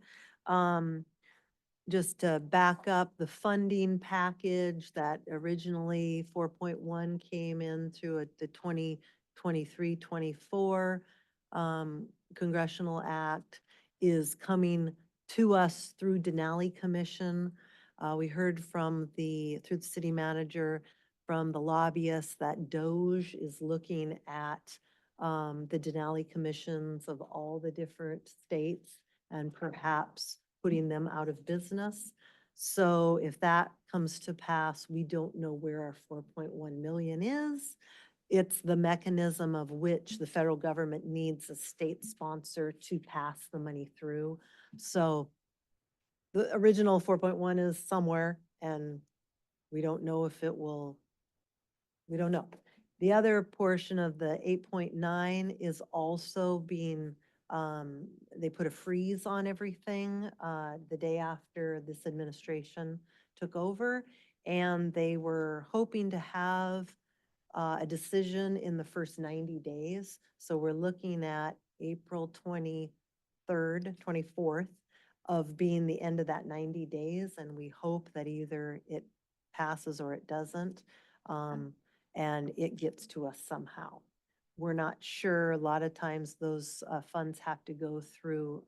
Just to back up the funding package that originally 4.1 came in through the 2023-24 Congressional Act is coming to us through Denali Commission. We heard through the city manager, from the lobbyists, that DOJ is looking at the Denali commissions of all the different states and perhaps putting them out of business. So if that comes to pass, we don't know where our 4.1 million is. It's the mechanism of which the federal government needs a state sponsor to pass the money through. So the original 4.1 is somewhere, and we don't know if it will, we don't know. The other portion of the 8.9 is also being, they put a freeze on everything, the day after this administration took over. And they were hoping to have, a decision in the first 90 days. So we're looking at April 23rd, 24th of being the end of that 90 days. And we hope that either it passes or it doesn't. And it gets to us somehow. We're not sure. A lot of times those funds have to go through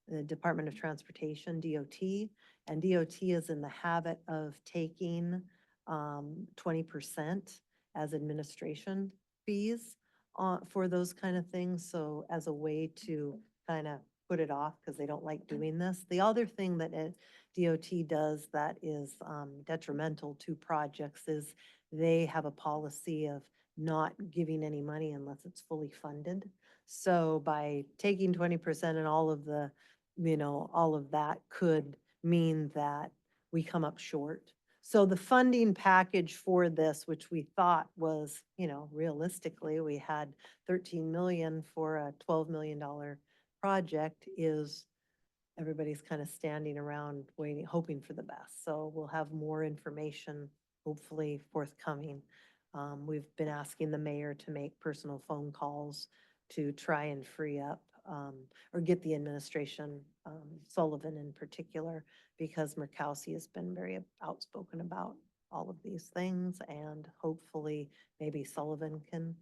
the Department of Transportation, DOT, and DOT is in the habit of taking 20% as administration fees for those kind of things. So as a way to kind of put it off because they don't like doing this. The other thing that DOT does that is detrimental to projects is they have a policy of not giving any money unless it's fully funded. So by taking 20% and all of the, all of that could mean that we come up short. So the funding package for this, which we thought was, realistically, we had 13 million for a $12 million project, is everybody's kind of standing around waiting, hoping for the best. So we'll have more information hopefully forthcoming. We've been asking the mayor to make personal phone calls to try and free up, or get the administration, Sullivan in particular, because Murkowski has been very outspoken about all of these things, and hopefully maybe Sullivan can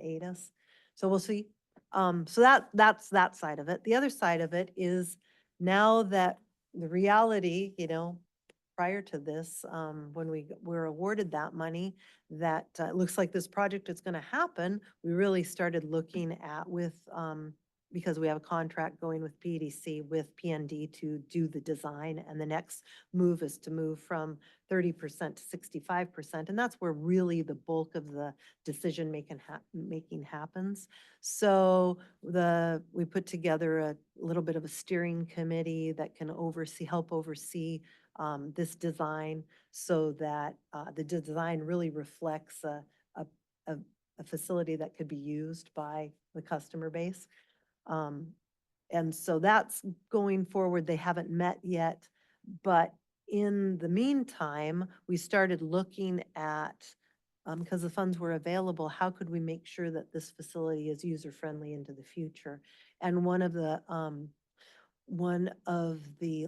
aid us. So we'll see. So that's that side of it. The other side of it is now that the reality, prior to this, when we were awarded that money, that it looks like this project is going to happen, we really started looking at because we have a contract going with PEDC with PND to do the design, and the next move is to move from 30% to 65%, and that's where really the bulk of the decision making happens. So we put together a little bit of a steering committee that can help oversee this design, so that the design really reflects a facility that could be used by the customer base. And so that's going forward. They haven't met yet, but in the meantime, we started looking at, because the funds were available, how could we make sure that this facility is user-friendly into the future? And one of the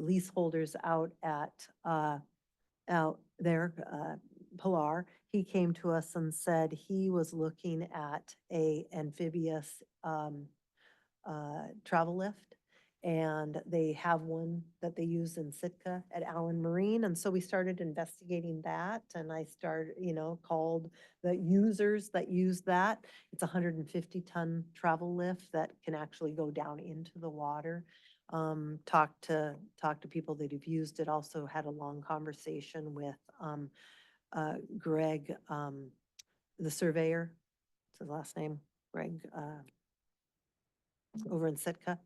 leaseholders out there, Pilar, he came to us and said he was looking at a amphibious travel lift, and they have one that they use in Sitka at Allen Marine. And so we started investigating that, and I called the users that use that. It's a 150-ton travel lift that can actually go down into the water. Talk to people that have used it. Also had a long conversation with Greg, the surveyor. What's his last name? Greg, over in Sitka.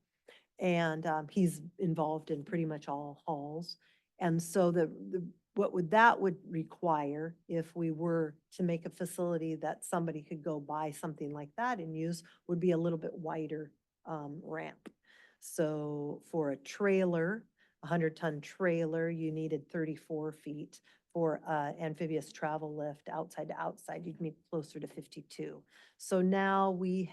And he's involved in pretty much all halls. And so that would require, if we were to make a facility that somebody could go buy something like that and use, would be a little bit wider ramp. So for a trailer, 100-ton trailer, you needed 34 feet. For amphibious travel lift outside to outside, you'd need closer to 52. So now we've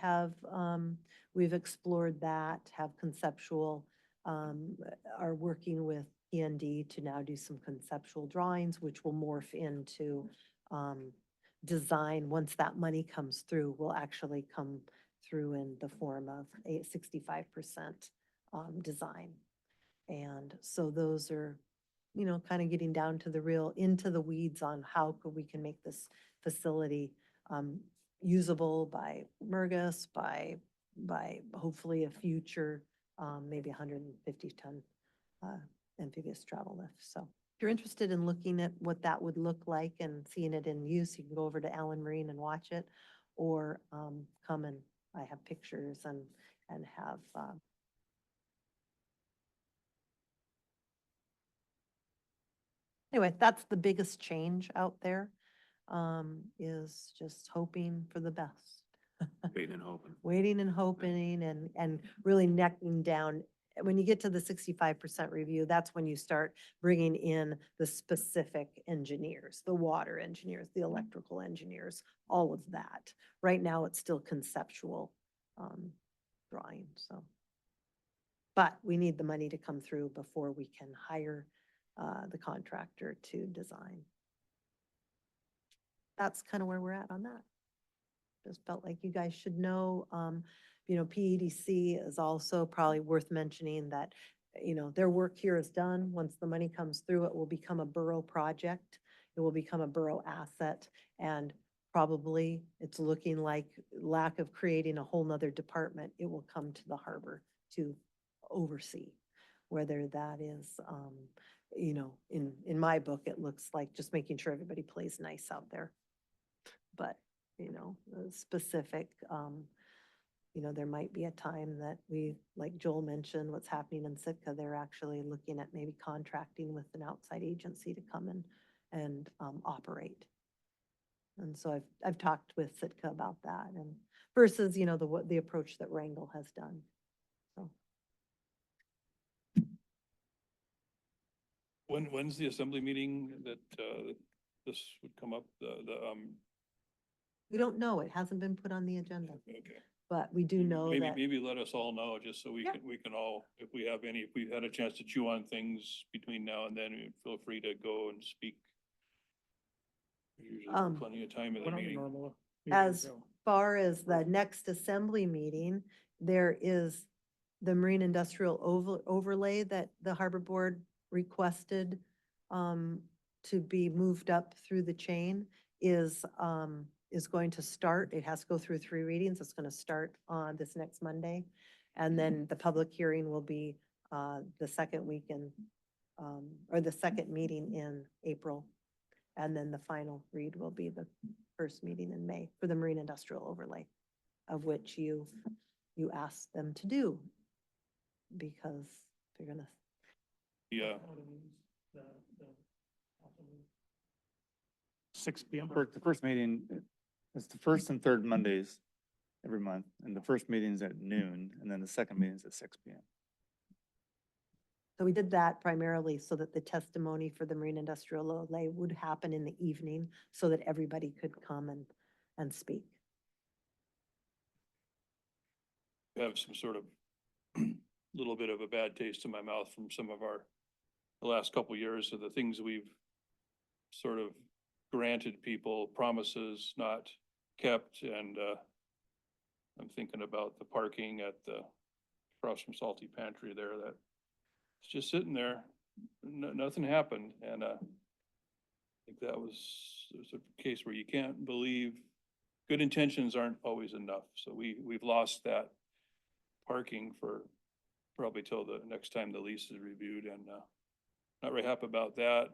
explored that, have conceptual, are working with PND to now do some conceptual drawings, which will morph into design. Once that money comes through, will actually come through in the form of a 65% design. And so those are, kind of getting down to into the weeds on how we can make this facility usable by Murgus, by hopefully a future, maybe 150-ton amphibious travel lift. So if you're interested in looking at what that would look like and seeing it in use, you can go over to Allen Marine and watch it, or come and I have pictures and have anyway, that's the biggest change out there, is just hoping for the best. Waiting and hoping. Waiting and hoping and really necking down. When you get to the 65% review, that's when you start bringing in the specific engineers, the water engineers, the electrical engineers, all of that. Right now, it's still conceptual drawing, so. But we need the money to come through before we can hire the contractor to design. That's kind of where we're at on that. Just felt like you guys should know, PEDC is also probably worth mentioning that, their work here is done. Once the money comes through, it will become a borough project. It will become a borough asset, and probably it's looking like lack of creating a whole nother department. It will come to the harbor to oversee, whether that is, in my book, it looks like just making sure everybody plays nice out there. But, specific, there might be a time that like Joel mentioned, what's happening in Sitka, they're actually looking at maybe contracting with an outside agency to come in and operate. And so I've talked with Sitka about that, and versus, the approach that Wrangell has done. So. When's the assembly meeting that this would come up, We don't know. It hasn't been put on the agenda, okay. but we do know Maybe, that. maybe let us all know, just so Yeah. we can all, if we have any, if we've had a chance to chew on things between now and then, feel free to go and speak. There's usually Um, plenty of time in the What are the meeting. normal As meetings, though? far as the next assembly meeting, there is the marine industrial overlay that the harbor board requested to be moved up through the chain is going to start. It has to go through 3 readings. It's going to start on this next Monday. And then the public hearing will be the second week in, or the second meeting in April. And then the final read will be the first meeting in May for the marine industrial overlay, of which you asked them to do. Because they're gonna, Yeah, 6 p.m. The first meeting, it's the first and third Mondays every month, and the first meeting's at noon, and then the second meeting's at 6 p.m. so we did that primarily so that the testimony for the marine industrial overlay would happen in the evening so that everybody could come and speak. have some sort of little bit of a bad taste in my mouth from some of the last couple years of the things we've sort of granted people, promises not kept, and I'm thinking about the parking at across from Salty Pantry there, that it's just sitting there, nothing happened, and I think that was a case where you can't believe, good intentions aren't always enough, so we've lost that parking for probably till the next time the lease is reviewed, and not very happy about that.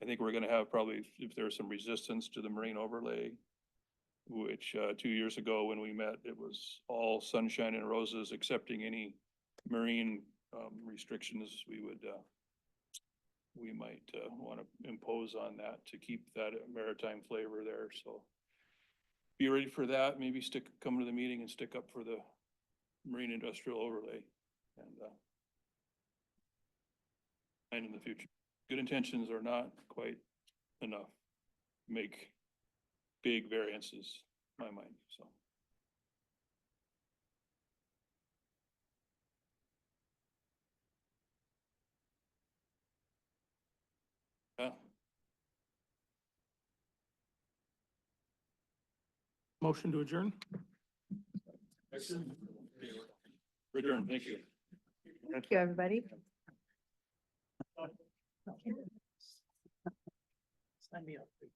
I think we're gonna have probably, if there's some resistance to the marine overlay, which 2 years ago when we met, it was all sunshine and roses, accepting any marine restrictions we might want to impose on that to keep that maritime flavor there, so be ready for that, maybe come to the meeting and stick up for the marine industrial overlay, and in the future. Good intentions are not quite enough. Make big variances, in my mind, so. Yeah, Motion to adjourn? return, thank you. Thank you, everybody. Sign me up, please.